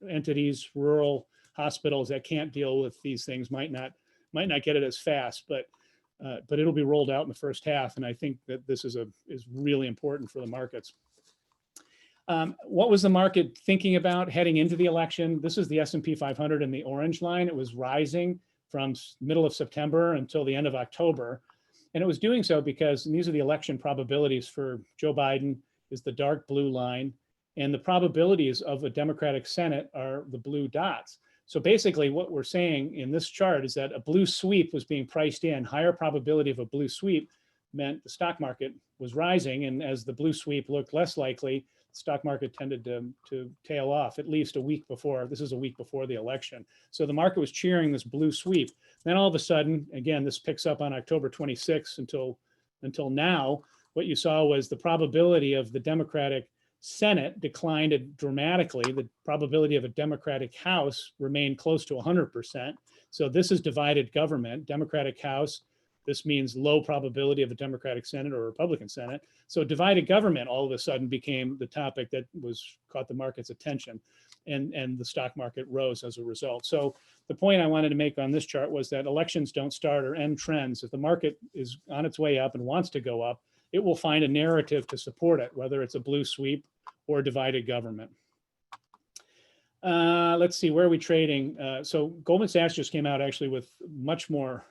entities, rural hospitals that can't deal with these things might not get it as fast, but it'll be rolled out in the first half. And I think that this is really important for the markets. What was the market thinking about heading into the election? This is the S&P 500 in the orange line. It was rising from middle of September until the end of October. And it was doing so because, and these are the election probabilities for Joe Biden, is the dark blue line. And the probabilities of a Democratic Senate are the blue dots. So basically what we're saying in this chart is that a blue sweep was being priced in. Higher probability of a blue sweep meant the stock market was rising. And as the blue sweep looked less likely, the stock market tended to tail off at least a week before. This is a week before the election. So the market was cheering this blue sweep. Then all of a sudden, again, this picks up on October 26th until now. What you saw was the probability of the Democratic Senate declined dramatically. The probability of a Democratic House remained close to 100%. So this is divided government. Democratic House, this means low probability of a Democratic Senate or a Republican Senate. So divided government all of a sudden became the topic that caught the market's attention, and the stock market rose as a result. So the point I wanted to make on this chart was that elections don't start or end trends. If the market is on its way up and wants to go up, it will find a narrative to support it, whether it's a blue sweep or divided government. Let's see, where are we trading? So Goldman Sachs just came out actually with much more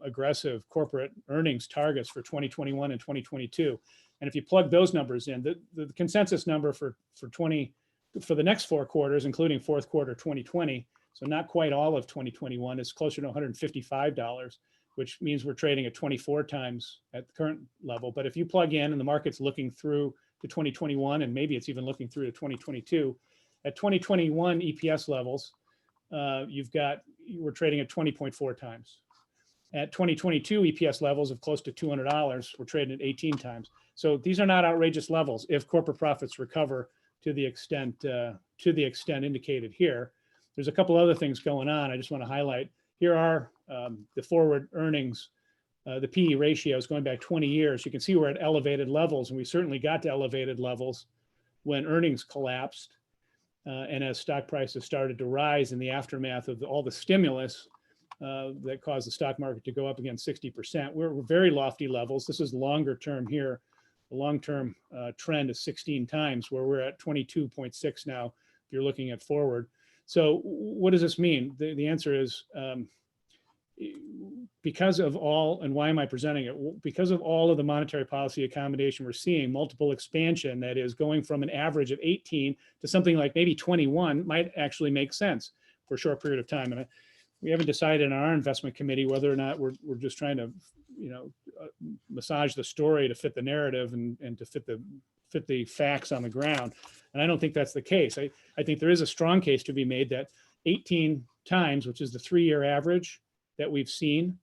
aggressive corporate earnings targets for 2021 and 2022. And if you plug those numbers in, the consensus number for the next 4 quarters, including fourth quarter 2020, so not quite all of 2021, is closer to $155, which means we're trading at 24 times at the current level. But if you plug in and the market's looking through to 2021, and maybe it's even looking through to 2022, at 2021 EPS levels, we're trading at 20.4 times. At 2022 EPS levels of close to $200, we're trading at 18 times. So these are not outrageous levels if corporate profits recover to the extent indicated here. There's a couple other things going on I just want to highlight. Here are the forward earnings, the PE ratios going back 20 years. You can see we're at elevated levels, and we certainly got to elevated levels when earnings collapsed and as stock prices started to rise in the aftermath of all the stimulus that caused the stock market to go up again 60%. We're very lofty levels. This is longer term here. The long-term trend is 16 times, where we're at 22.6 now, if you're looking at forward. So what does this mean? The answer is because of all, and why am I presenting it? Because of all of the monetary policy accommodation we're seeing, multiple expansion that is going from an average of 18 to something like maybe 21 might actually make sense for a short period of time. And we haven't decided in our investment committee whether or not we're just trying to, massage the story to fit the narrative and to fit the facts on the ground. And I don't think that's the case. I think there is a strong case to be made that 18 times, which is the 3-year average that we've seen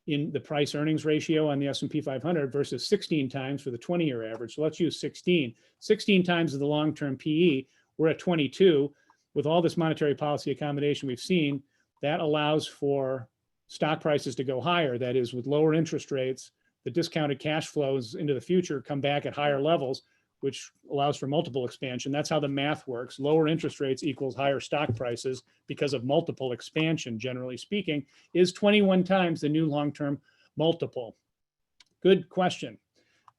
in the price earnings ratio on the S&P 500 versus 16 times for the 20-year average. So let's use 16. 16 times of the long-term PE, we're at 22. With all this monetary policy accommodation we've seen, that allows for stock prices to go higher. That is, with lower interest rates, the discounted cash flows into the future come back at higher levels, which allows for multiple expansion. That's how the math works. Lower interest rates equals higher stock prices because of multiple expansion, generally speaking, is 21 times the new long-term multiple. Good question.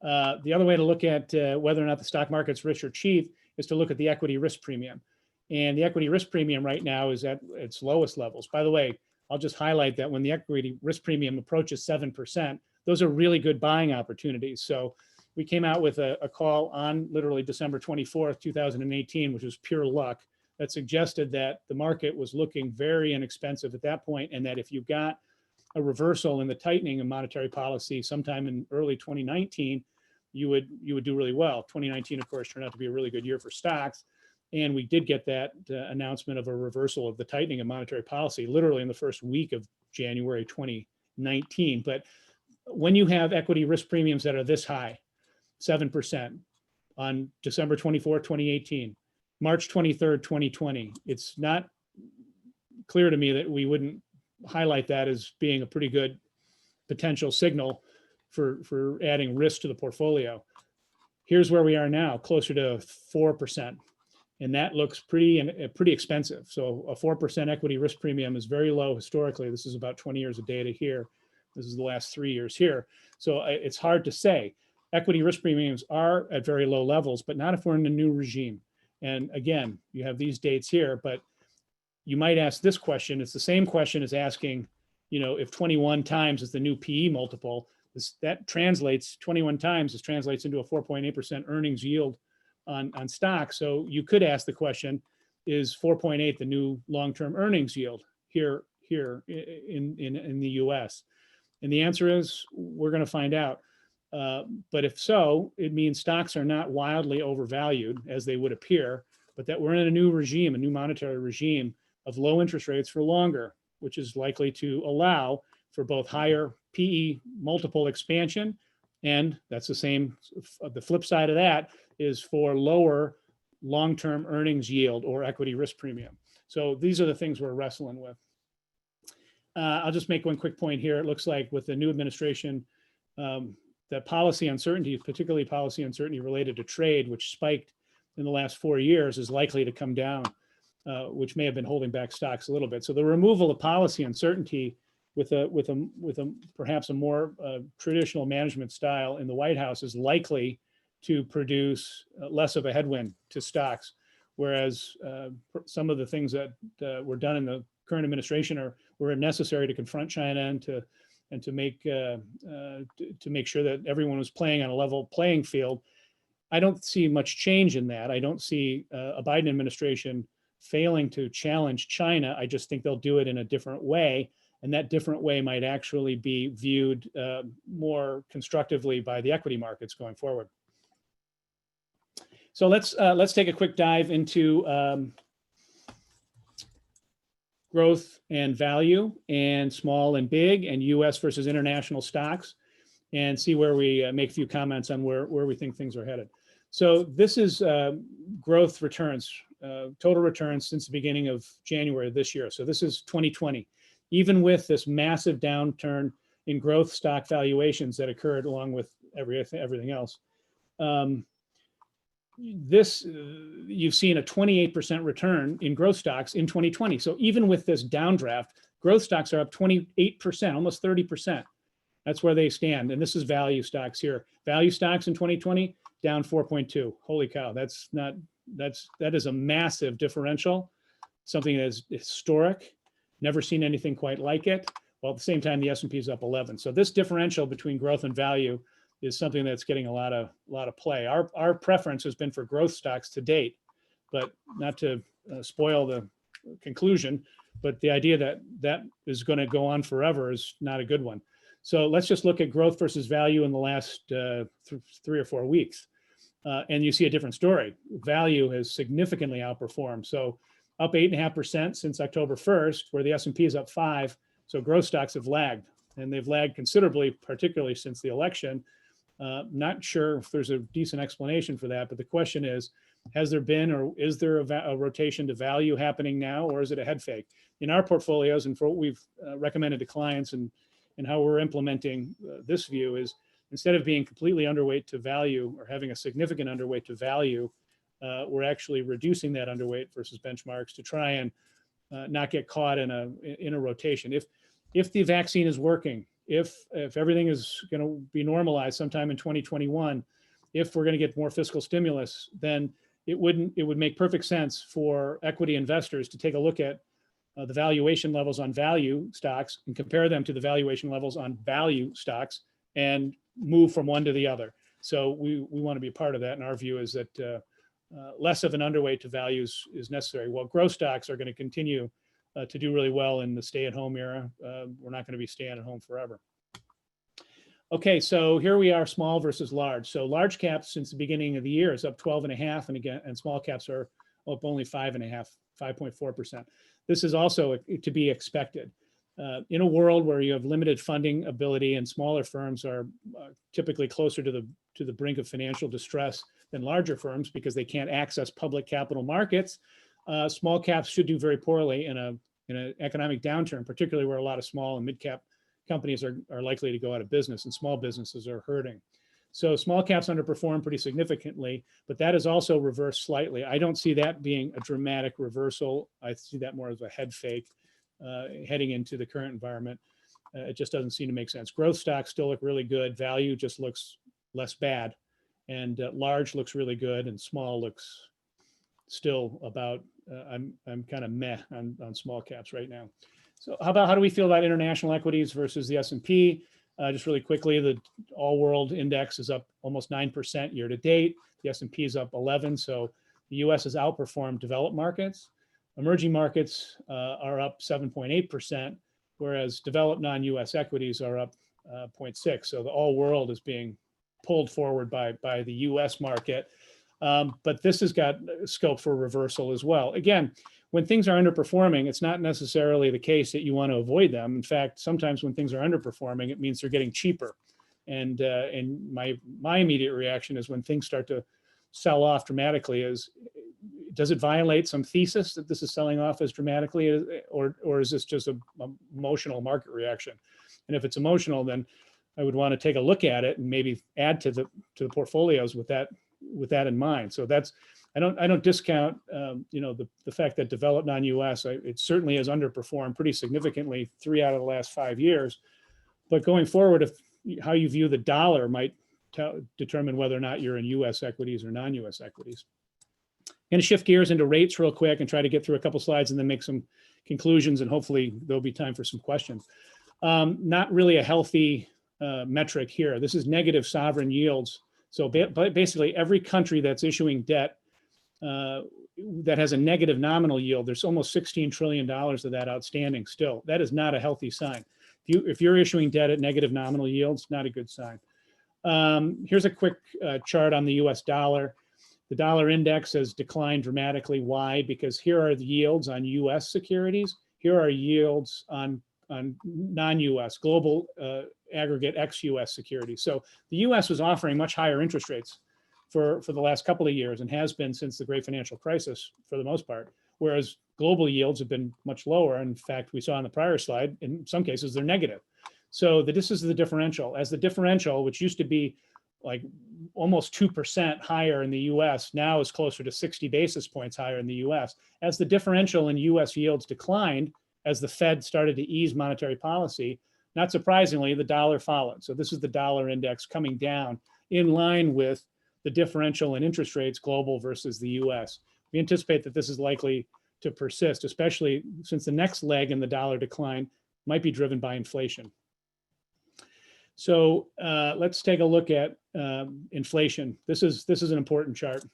The other way to look at whether or not the stock market's rich or cheap is to look at the equity risk premium. And the equity risk premium right now is at its lowest levels. By the way, I'll just highlight that when the equity risk premium approaches 7%, those are really good buying opportunities. So we came out with a call on literally December 24th, 2018, which was pure luck, that suggested that the market was looking very inexpensive at that point, and that if you got a reversal in the tightening of monetary policy sometime in early 2019, you would do really well. 2019, of course, turned out to be a really good year for stocks. And we did get that announcement of a reversal of the tightening of monetary policy literally in the first week of January 2019. But when you have equity risk premiums that are this high, 7% on December 24, 2018, March 23rd, 2020, it's not clear to me that we wouldn't highlight that as being a pretty good potential signal for adding risk to the portfolio. Here's where we are now, closer to 4. And that looks pretty expensive. So a 4% equity risk premium is very low historically. This is about 20 years of data here. This is the last 3 years here. So it's hard to say. Equity risk premiums are at very low levels, but not if we're in a new regime. And again, you have these dates here, but you might ask this question. It's the same question as asking, if 21 times is the new PE multiple, that translates 21 times. This translates into a 4.8% earnings yield on stock. So you could ask the question, is 4.8 the new long-term earnings yield here in the US? And the answer is, we're going to find out. But if so, it means stocks are not wildly overvalued as they would appear, but that we're in a new regime, a new monetary regime of low interest rates for longer, which is likely to allow for both higher PE multiple expansion. And that's the flip side of that is for lower long-term earnings yield or equity risk premium. So these are the things we're wrestling with. I'll just make one quick point here. It looks like with the new administration, that policy uncertainty, particularly policy uncertainty related to trade, which spiked in the last 4 years, is likely to come down, which may have been holding back stocks a little bit. So the removal of policy uncertainty with perhaps a more traditional management style in the White House is likely to produce less of a headwind to stocks, whereas some of the things that were done in the current administration were necessary to confront China and to make sure that everyone was playing on a level playing field. I don't see much change in that. I don't see a Biden administration failing to challenge China. I just think they'll do it in a different way. And that different way might actually be viewed more constructively by the equity markets going forward. So let's take a quick dive into growth and value and small and big and US versus international stocks, and see where we make a few comments on where we think things are headed. So this is growth returns, total returns since the beginning of January of this year. So this is 2020. Even with this massive downturn in growth stock valuations that occurred along with everything else, you've seen a 28% return in growth stocks in 2020. So even with this downdraft, growth stocks are up 28%, almost 30%. That's where they stand. And this is value stocks here. Value stocks in 2020 down 4.2. Holy cow! That is a massive differential. Something that is historic. Never seen anything quite like it. While at the same time, the S&P is up 11. So this differential between growth and value is something that's getting a lot of play. Our preference has been for growth stocks to date, but not to spoil the conclusion, but the idea that is going to go on forever is not a good one. So let's just look at growth versus value in the last 3 or 4 weeks. And you see a different story. Value has significantly outperformed. So up 8.5% since October 1st, where the S&P is up 5. So growth stocks have lagged, and they've lagged considerably, particularly since the election. Not sure if there's a decent explanation for that, but the question is, has there been or is there a rotation to value happening now, or is it a head fake? In our portfolios, and for what we've recommended to clients and how we're implementing this view is, instead of being completely underweight to value or having a significant underweight to value, we're actually reducing that underweight versus benchmarks to try and not get caught in a rotation. If the vaccine is working, if everything is going to be normalized sometime in 2021, if we're going to get more fiscal stimulus, then it would make perfect sense for equity investors to take a look at the valuation levels on value stocks and compare them to the valuation levels on value stocks and move from one to the other. So we want to be a part of that. And our view is that less of an underweight to values is necessary. While growth stocks are going to continue to do really well in the stay-at-home era, we're not going to be staying at home forever. Okay, so here we are, small versus large. So large caps since the beginning of the year is up 12.5%, and small caps are up only 5.5%, 5.4%. This is also to be expected. In a world where you have limited funding ability and smaller firms are typically closer to the brink of financial distress than larger firms because they can't access public capital markets, small caps should do very poorly in in an economic downturn, particularly where a lot of small and mid-cap companies are likely to go out of business and small businesses are hurting. So small caps underperform pretty significantly, but that is also reversed slightly. I don't see that being a dramatic reversal. I see that more as a head fake heading into the current environment. It just doesn't seem to make sense. Growth stocks still look really good. Value just looks less bad. And large looks really good, and small looks still about, I'm kind of meh on small caps right now. So how do we feel about international equities versus the S&P? Just really quickly, the all world index is up almost 9% year to date. The S&P is up 11. So the US has outperformed developed markets. Emerging markets are up 7.8%, whereas developed non-US equities are up 0.6. So the all world is being pulled forward by the US market. But this has got scope for reversal as well. Again, when things are underperforming, it's not necessarily the case that you want to avoid them. In fact, sometimes when things are underperforming, it means they're getting cheaper. And my immediate reaction is when things start to sell off dramatically is, does it violate some thesis that this is selling off as dramatically, or is this just an emotional market reaction? And if it's emotional, then I would want to take a look at it and maybe add to the portfolios with that in mind. So that's, I don't discount the fact that developed non-US, it certainly has underperformed pretty significantly 3 out of the last 5 years. But going forward, how you view the dollar might determine whether or not you're in US equities or non-US equities. I'm going to shift gears into rates real quick and try to get through a couple slides and then make some conclusions, and hopefully there'll be time for some questions. Not really a healthy metric here. This is negative sovereign yields. So basically every country that's issuing debt that has a negative nominal yield, there's almost $16 trillion of that outstanding still. That is not a healthy sign. If you're issuing debt at negative nominal yields, not a good sign. Here's a quick chart on the US dollar. The dollar index has declined dramatically. Why? Because here are the yields on US securities. Here are yields on non-US, global aggregate ex-US securities. So the US was offering much higher interest rates for the last couple of years and has been since the great financial crisis for the most part, whereas global yields have been much lower. In fact, we saw on the prior slide, in some cases, they're negative. So this is the differential. As the differential, which used to be like almost 2% higher in the US, now is closer to 60 basis points higher in the US. As the differential in US yields declined, as the Fed started to ease monetary policy, not surprisingly, the dollar followed. So this is the dollar index coming down in line with the differential in interest rates, global versus the US. We anticipate that this is likely to persist, especially since the next leg in the dollar decline might be driven by inflation. So let's take a look at inflation. This is an important chart.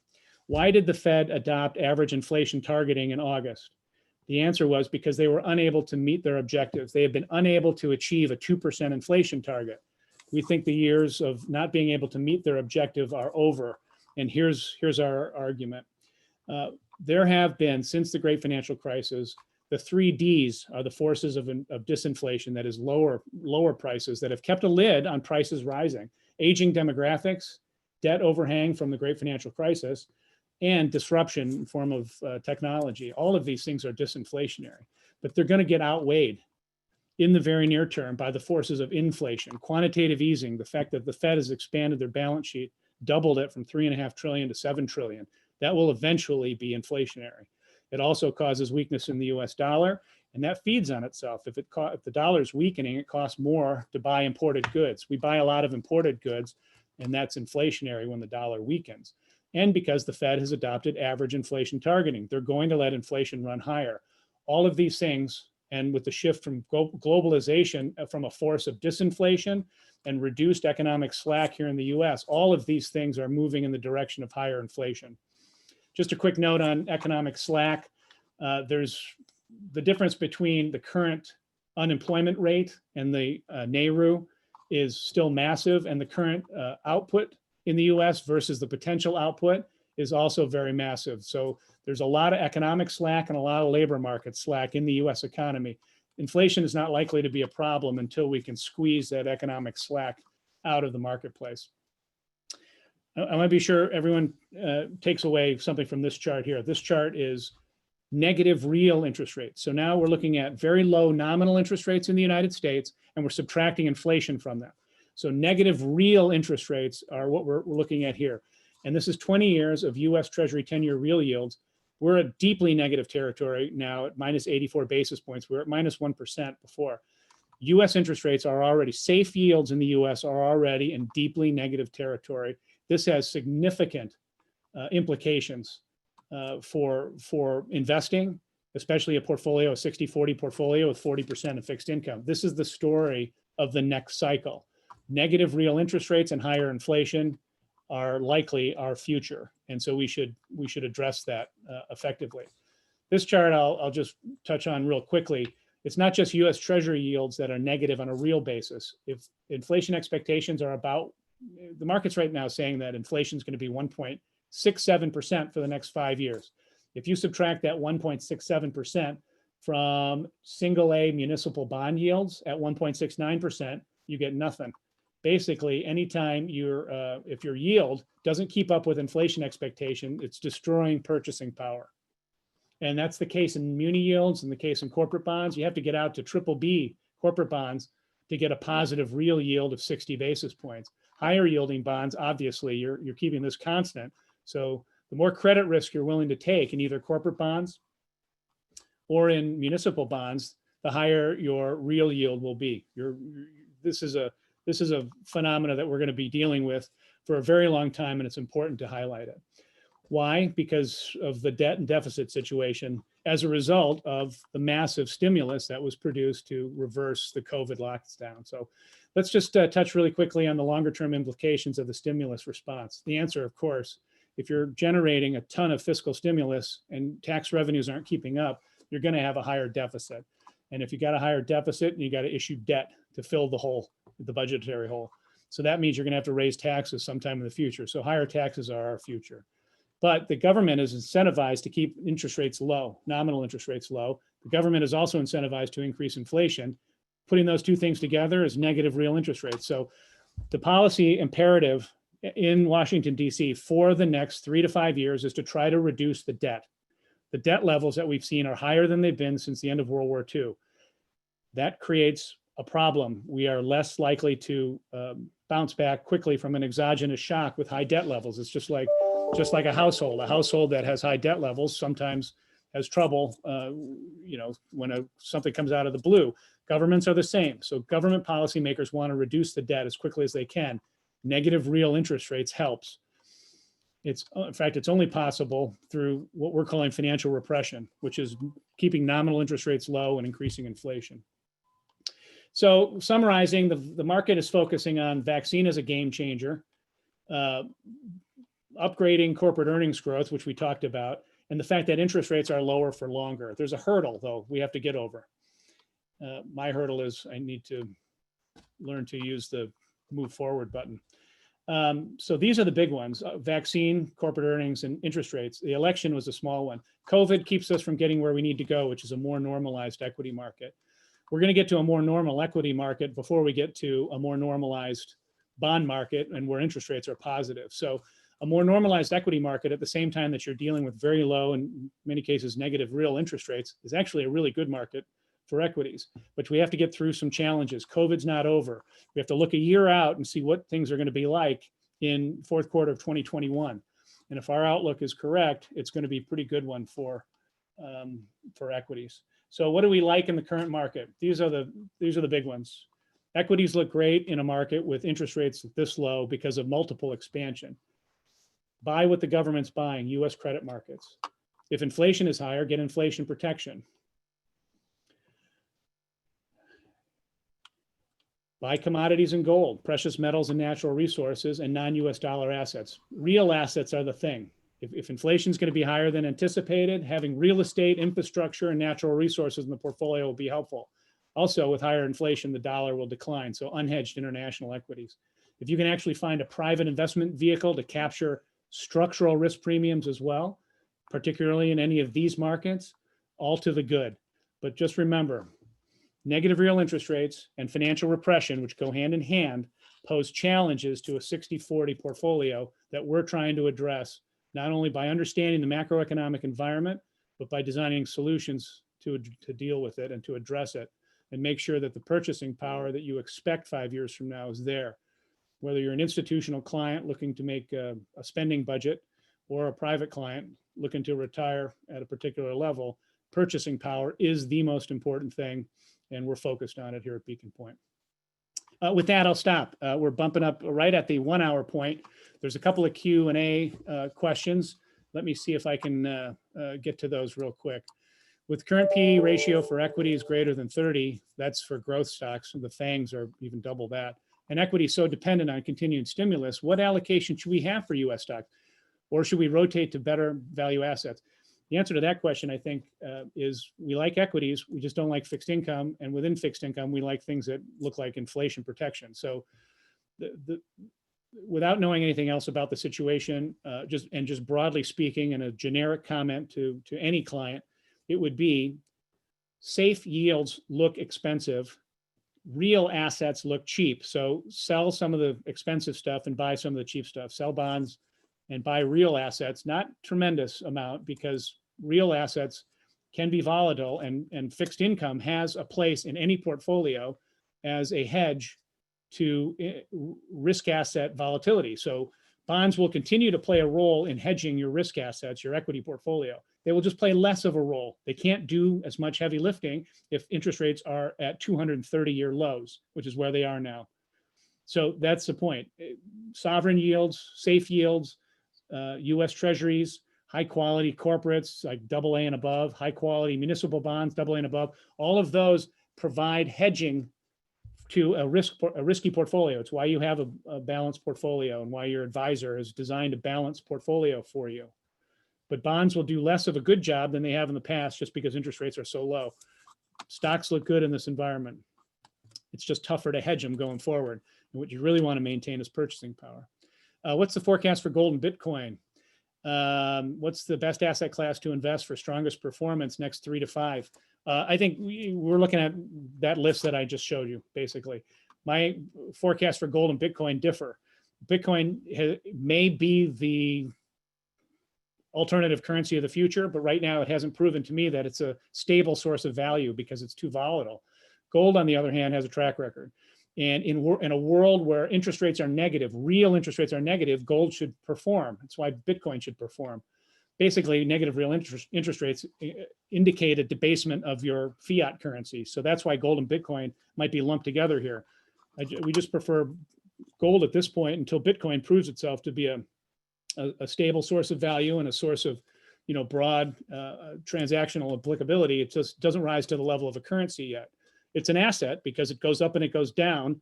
Why did the Fed adopt average inflation targeting in August? The answer was because they were unable to meet their objectives. They have been unable to achieve a 2% inflation target. We think the years of not being able to meet their objective are over. And here's our argument. There have been, since the great financial crisis, the 3 Ds are the forces of disinflation, that is lower prices, that have kept a lid on prices rising. Aging demographics, debt overhang from the great financial crisis, and disruption in form of technology. All of these things are disinflationary, but they're going to get outweighed in the very near term by the forces of inflation, quantitative easing, the fact that the Fed has expanded their balance sheet, doubled it from $3.5 trillion to $7 trillion. That will eventually be inflationary. It also causes weakness in the US dollar, and that feeds on itself. If the dollar is weakening, it costs more to buy imported goods. We buy a lot of imported goods, and that's inflationary when the dollar weakens. And because the Fed has adopted average inflation targeting, they're going to let inflation run higher. All of these things, and with the shift from globalization, from a force of disinflation and reduced economic slack here in the US, all of these things are moving in the direction of higher inflation. Just a quick note on economic slack. There's the difference between the current unemployment rate and the NAIRU is still massive, and the current output in the US versus the potential output is also very massive. So there's a lot of economic slack and a lot of labor market slack in the US economy. Inflation is not likely to be a problem until we can squeeze that economic slack out of the marketplace. I want to be sure everyone takes away something from this chart here. This chart is negative real interest rates. So now we're looking at very low nominal interest rates in the United States, and we're subtracting inflation from them. So negative real interest rates are what we're looking at here. And this is 20 years of US Treasury 10-year real yields. We're at deeply negative territory now at minus 84 basis points. We're at minus 1% before. US interest rates are already, safe yields in the US are already in deeply negative territory. This has significant implications for investing, especially a portfolio, a 60-40 portfolio with 40% of fixed income. This is the story of the next cycle. Negative real interest rates and higher inflation are likely our future. And so we should address that effectively. This chart I'll just touch on real quickly. It's not just US Treasury yields that are negative on a real basis. If inflation expectations are about, the market's right now saying that inflation is going to be 1.67% for the next 5 years. If you subtract that 1.67% from single A municipal bond yields at 1.69%, you get nothing. Basically, anytime if your yield doesn't keep up with inflation expectation, it's destroying purchasing power. And that's the case in muni yields and the case in corporate bonds. You have to get out to triple B corporate bonds to get a positive real yield of 60 basis points. Higher yielding bonds, obviously, you're keeping this constant. So the more credit risk you're willing to take in either corporate bonds or in municipal bonds, the higher your real yield will be. This is a phenomena that we're going to be dealing with for a very long time, and it's important to highlight it. Why? Because of the debt and deficit situation as a result of the massive stimulus that was produced to reverse the COVID lockdown. So let's just touch really quickly on the longer term implications of the stimulus response. The answer, of course, if you're generating a ton of fiscal stimulus and tax revenues aren't keeping up, you're going to have a higher deficit. And if you got a higher deficit, you got to issue debt to fill the hole, the budgetary hole. So that means you're going to have to raise taxes sometime in the future. So higher taxes are our future. But the government is incentivized to keep interest rates low, nominal interest rates low. The government is also incentivized to increase inflation. Putting those two things together is negative real interest rates. So the policy imperative in Washington, D.C. for the next 3 to 5 years is to try to reduce the debt. The debt levels that we've seen are higher than they've been since the end of World War II. That creates a problem. We are less likely to bounce back quickly from an exogenous shock with high debt levels. It's just like a household. A household that has high debt levels sometimes has trouble, when something comes out of the blue. Governments are the same. So government policymakers want to reduce the debt as quickly as they can. Negative real interest rates helps. In fact, it's only possible through what we're calling financial repression, which is keeping nominal interest rates low and increasing inflation. So summarizing, the market is focusing on vaccine as a game changer, upgrading corporate earnings growth, which we talked about, and the fact that interest rates are lower for longer. There's a hurdle, though, we have to get over. My hurdle is I need to learn to use the move forward button. So these are the big ones: vaccine, corporate earnings, and interest rates. The election was a small one. COVID keeps us from getting where we need to go, which is a more normalized equity market. We're going to get to a more normal equity market before we get to a more normalized bond market and where interest rates are positive. So a more normalized equity market at the same time that you're dealing with very low, and in many cases negative real interest rates, is actually a really good market for equities. But we have to get through some challenges. COVID's not over. We have to look a year out and see what things are going to be like in fourth quarter of 2021. And if our outlook is correct, it's going to be a pretty good one for equities. So what do we like in the current market? These are the big ones. Equities look great in a market with interest rates this low because of multiple expansion. Buy what the government's buying, US credit markets. If inflation is higher, get inflation protection. Buy commodities and gold, precious metals and natural resources, and non-US dollar assets. Real assets are the thing. If inflation is going to be higher than anticipated, having real estate, infrastructure, and natural resources in the portfolio will be helpful. Also, with higher inflation, the dollar will decline, so unhedged international equities. If you can actually find a private investment vehicle to capture structural risk premiums as well, particularly in any of these markets, all to the good. But just remember, negative real interest rates and financial repression, which go hand in hand, pose challenges to a 60-40 portfolio that we're trying to address, not only by understanding the macroeconomic environment, but by designing solutions to deal with it and to address it, and make sure that the purchasing power that you expect 5 years from now is there. Whether you're an institutional client looking to make a spending budget or a private client looking to retire at a particular level, purchasing power is the most important thing, and we're focused on it here at Beacon Point. With that, I'll stop. We're bumping up right at the 1 hour point. There's a couple of Q&A questions. Let me see if I can get to those real quick. With current PE ratio for equities greater than 30, that's for growth stocks, and the FANGs are even double that, and equity so dependent on continued stimulus, what allocation should we have for US stocks? Or should we rotate to better value assets? The answer to that question, I think, is we like equities, we just don't like fixed income. And within fixed income, we like things that look like inflation protection. So without knowing anything else about the situation, just broadly speaking, and a generic comment to any client, it would be safe yields look expensive, real assets look cheap. So sell some of the expensive stuff and buy some of the cheap stuff. Sell bonds and buy real assets, not tremendous amount, because real assets can be volatile, and fixed income has a place in any portfolio as a hedge to risk asset volatility. So bonds will continue to play a role in hedging your risk assets, your equity portfolio. They will just play less of a role. They can't do as much heavy lifting if interest rates are at 230-year lows, which is where they are now. So that's the point. Sovereign yields, safe yields, US treasuries, high quality corporates like AA and above, high quality municipal bonds, AA and above, all of those provide hedging to a risky portfolio. It's why you have a balanced portfolio and why your advisor has designed a balanced portfolio for you. But bonds will do less of a good job than they have in the past just because interest rates are so low. Stocks look good in this environment. It's just tougher to hedge them going forward. And what you really want to maintain is purchasing power. What's the forecast for gold and Bitcoin? What's the best asset class to invest for strongest performance next 3 to 5? I think we're looking at that list that I just showed you, basically. My forecast for gold and Bitcoin differ. Bitcoin may be the alternative currency of the future, but right now it hasn't proven to me that it's a stable source of value because it's too volatile. Gold, on the other hand, has a track record. And in a world where interest rates are negative, real interest rates are negative, gold should perform. That's why Bitcoin should perform. Basically, negative real interest rates indicate a debasement of your fiat currency. So that's why gold and Bitcoin might be lumped together here. We just prefer gold at this point until Bitcoin proves itself to be a stable source of value and a source of, broad transactional applicability. It just doesn't rise to the level of a currency yet. It's an asset because it goes up and it goes down,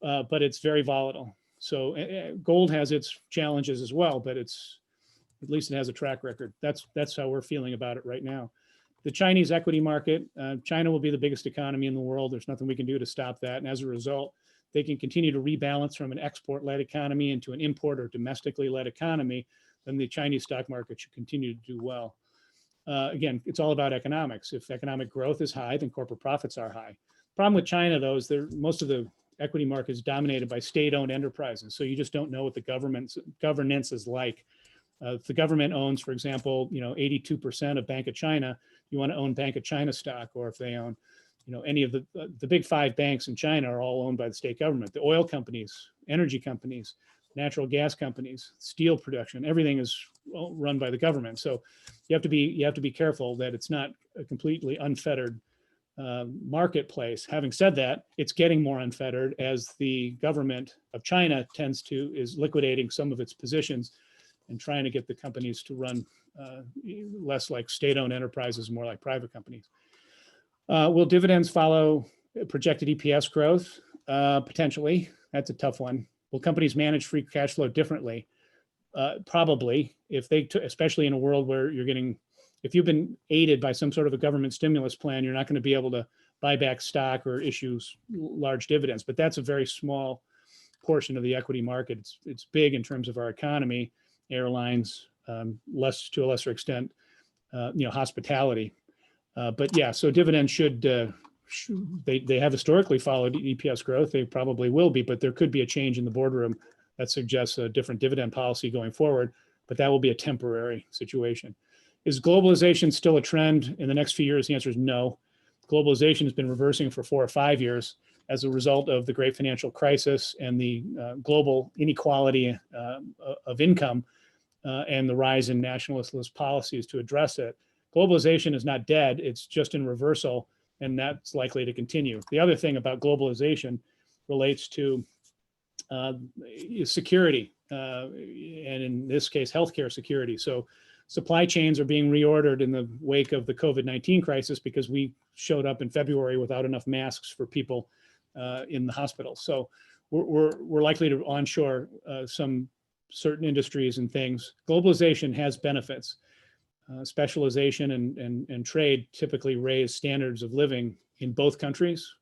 but it's very volatile. So gold has its challenges as well, but at least it has a track record. That's how we're feeling about it right now. The Chinese equity market, China will be the biggest economy in the world. There's nothing we can do to stop that. And as a result, they can continue to rebalance from an export-led economy into an import or domestically led economy, then the Chinese stock market should continue to do well. Again, it's all about economics. If economic growth is high, then corporate profits are high. Problem with China, though, is most of the equity market is dominated by state-owned enterprises. So you just don't know what the governance is like. If the government owns, for example, 82% of Bank of China, you want to own Bank of China stock, or if they own, any of the big 5 banks in China are all owned by the state government. The oil companies, energy companies, natural gas companies, steel production, everything is run by the government. So you have to be careful that it's not a completely unfettered marketplace. Having said that, it's getting more unfettered as the government of China is liquidating some of its positions and trying to get the companies to run less like state-owned enterprises, more like private companies. Will dividends follow projected EPS growth? Potentially. That's a tough one. Will companies manage free cash flow differently? Probably, especially in a world where if you've been aided by some sort of a government stimulus plan, you're not going to be able to buy back stock or issue large dividends. But that's a very small portion of the equity market. It's big in terms of our economy, airlines, to a lesser extent, hospitality. But yeah, so dividends they have historically followed EPS growth. They probably will be, but there could be a change in the boardroom that suggests a different dividend policy going forward. But that will be a temporary situation. Is globalization still a trend in the next few years? The answer is no. Globalization has been reversing for 4 or 5 years as a result of the great financial crisis and the global inequality of income and the rise in nationalist policies to address it. Globalization is not dead, it's just in reversal, and that's likely to continue. The other thing about globalization relates to security, and in this case, healthcare security. So supply chains are being reordered in the wake of the COVID-19 crisis because we showed up in February without enough masks for people in the hospitals. So we're likely to onshore some certain industries and things. Globalization has benefits. Specialization and trade typically raise standards of living in both countries,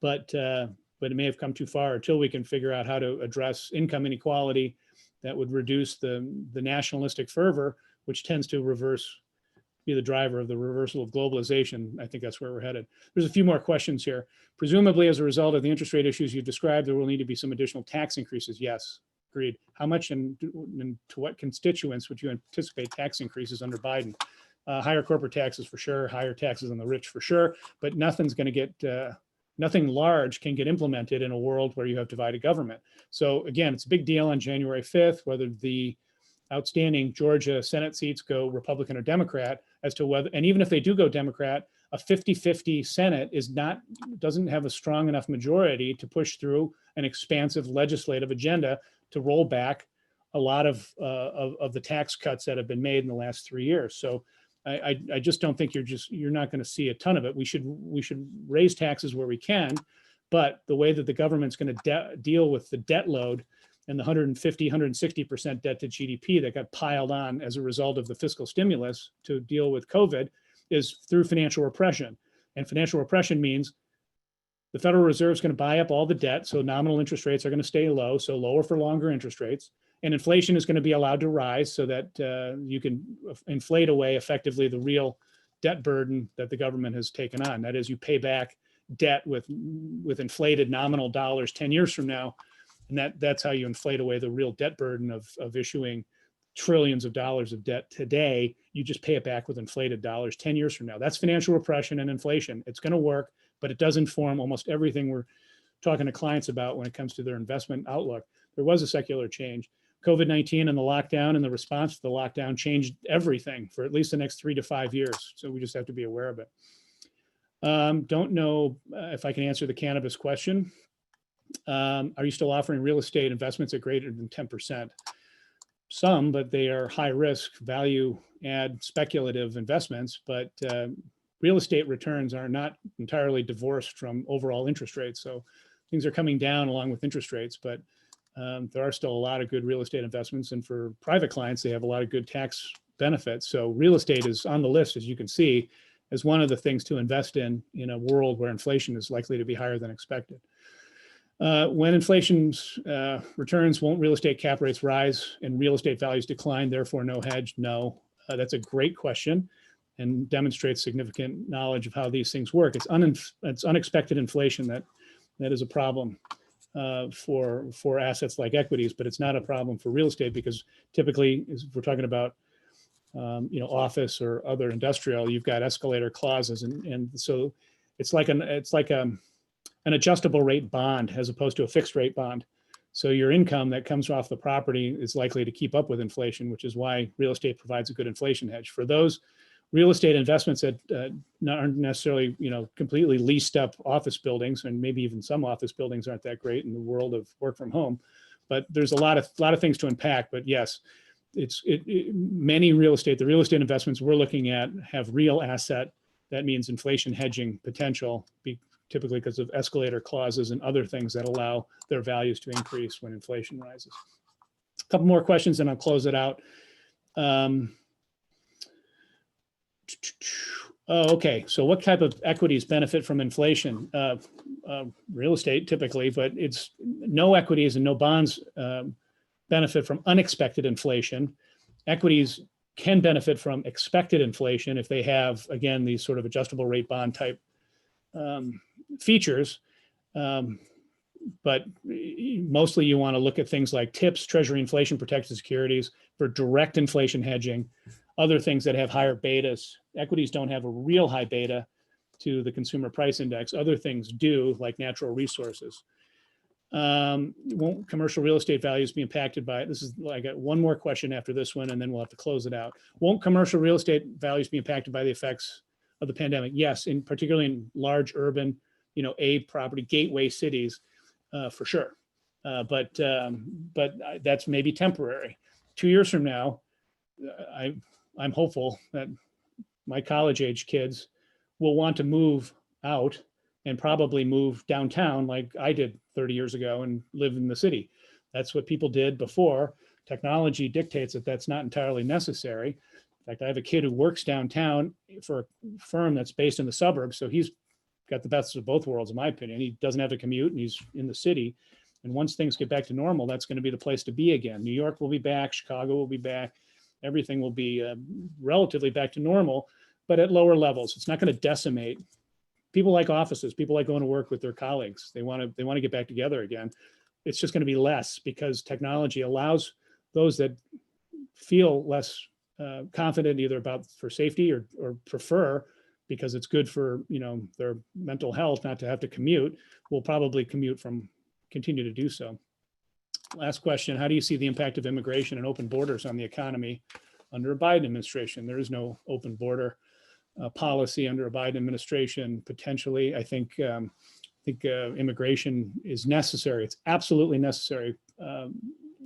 but it may have come too far until we can figure out how to address income inequality that would reduce the nationalistic fervor, which tends to be the driver of the reversal of globalization. I think that's where we're headed. There's a few more questions here. Presumably, as a result of the interest rate issues you've described, there will need to be some additional tax increases. Yes, agreed. How much and to what constituents would you anticipate tax increases under Biden? Higher corporate taxes for sure, higher taxes on the rich for sure, but nothing's going to get, nothing large can get implemented in a world where you have divided government. So again, it's a big deal on January 5th, whether the outstanding Georgia Senate seats go Republican or Democrat, as to whether, and even if they do go Democrat, a 50-50 Senate doesn't have a strong enough majority to push through an expansive legislative agenda to roll back a lot of the tax cuts that have been made in the last 3 years. So I just don't think you're not going to see a ton of it. We should raise taxes where we can, but the way that the government's going to deal with the debt load and the 150-160% debt to GDP that got piled on as a result of the fiscal stimulus to deal with COVID is through financial repression. And financial repression means the Federal Reserve is going to buy up all the debt, so nominal interest rates are going to stay low, so lower for longer interest rates. And inflation is going to be allowed to rise so that you can inflate away effectively the real debt burden that the government has taken on. That is, you pay back debt with inflated nominal dollars 10 years from now, and that's how you inflate away the real debt burden of issuing trillions of dollars of debt today. You just pay it back with inflated dollars 10 years from now. That's financial repression and inflation. It's going to work, but it does inform almost everything we're talking to clients about when it comes to their investment outlook. There was a secular change. COVID-19 and the lockdown and the response to the lockdown changed everything for at least the next 3 to 5 years. So we just have to be aware of it. Don't know if I can answer the cannabis question. Are you still offering real estate investments at greater than 10%? Some, but they are high risk, value add speculative investments, but real estate returns are not entirely divorced from overall interest rates. So things are coming down along with interest rates, but there are still a lot of good real estate investments. And for private clients, they have a lot of good tax benefits. So real estate is on the list, as you can see, as one of the things to invest in a world where inflation is likely to be higher than expected. When inflation returns, won't real estate cap rates rise and real estate values decline, therefore no hedge? No. That's a great question and demonstrates significant knowledge of how these things work. It's unexpected inflation that is a problem for assets like equities, but it's not a problem for real estate because typically, if we're talking about office or other industrial, you've got escalator clauses, and so it's like an adjustable rate bond as opposed to a fixed rate bond. So your income that comes off the property is likely to keep up with inflation, which is why real estate provides a good inflation hedge. For those real estate investments that aren't necessarily completely leased up office buildings, and maybe even some office buildings aren't that great in the world of work from home, but there's a lot of things to unpack. But yes, many the real estate investments we're looking at have real asset. That means inflation hedging potential, typically because of escalator clauses and other things that allow their values to increase when inflation rises. A couple more questions and I'll close it out. Okay, so what type of equities benefit from inflation? Real estate typically, but it's no equities and no bonds benefit from unexpected inflation. Equities can benefit from expected inflation if they have, again, these sort of adjustable rate bond type features. But mostly you want to look at things like TIPS, Treasury inflation protected securities, for direct inflation hedging. other things that have higher betas. Equities don't have a real high beta to the consumer price index. Other things do, like natural resources. Won't commercial real estate values be impacted by it? This is, I got one more question after this one, and then we'll have to close it out. Won't commercial real estate values be impacted by the effects of the pandemic? Yes, particularly in large urban, A property gateway cities, for sure. But that's maybe temporary. 2 years from now, I'm hopeful that my college age kids will want to move out and probably move downtown like I did 30 years ago and live in the city. That's what people did before. Technology dictates that that's not entirely necessary. In fact, I have a kid who works downtown for a firm that's based in the suburbs. So he's got the best of both worlds, in my opinion. He doesn't have to commute and he's in the city. And once things get back to normal, that's going to be the place to be again. New York will be back. Chicago will be back. Everything will be relatively back to normal, but at lower levels. It's not going to decimate. People like offices. People like going to work with their colleagues. They want to get back together again. It's just going to be less because technology allows those that feel less confident either for safety or prefer, because it's good for their mental health not to have to commute, will probably continue to do so. Last question: how do you see the impact of immigration and open borders on the economy under a Biden administration? There is no open border policy under a Biden administration. Potentially, I think immigration is necessary. It's absolutely necessary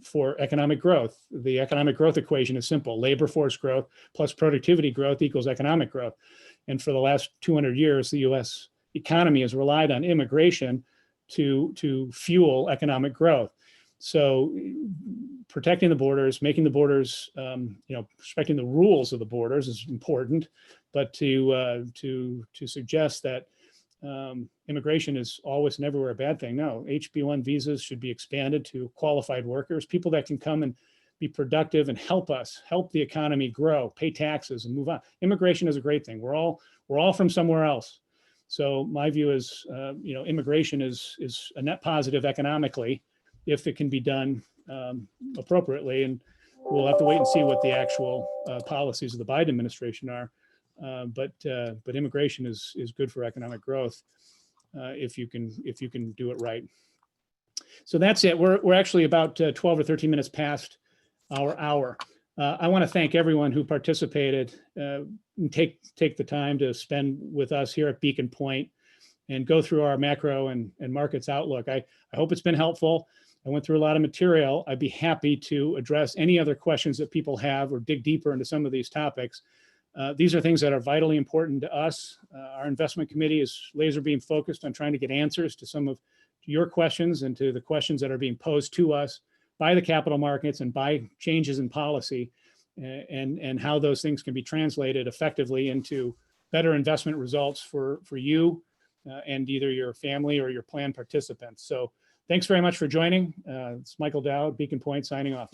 for economic growth. The economic growth equation is simple: labor force growth plus productivity growth equals economic growth. And for the last 200 years, the U.S. economy has relied on immigration to fuel economic growth. So protecting the borders, making the borders, respecting the rules of the borders is important, but to suggest that immigration is always and everywhere a bad thing. No, HB1 visas should be expanded to qualified workers, people that can come and be productive and help the economy grow, pay taxes and move on. Immigration is a great thing. We're all from somewhere else. So my view is, immigration is a net positive economically if it can be done appropriately. And we'll have to wait and see what the actual policies of the Biden administration are. But immigration is good for economic growth if you can do it right. So that's it. We're actually about 12 or 13 minutes past our hour. I want to thank everyone who participated and take the time to spend with us here at Beacon Point and go through our macro and markets outlook. I hope it's been helpful. I went through a lot of material. I'd be happy to address any other questions that people have or dig deeper into some of these topics. These are things that are vitally important to us. Our investment committee is laser beam focused on trying to get answers to some of your questions and to the questions that are being posed to us by the capital markets and by changes in policy, and how those things can be translated effectively into better investment results for you and either your family or your plan participants. So thanks very much for joining. It's Michael Dow, Beacon Point, signing off.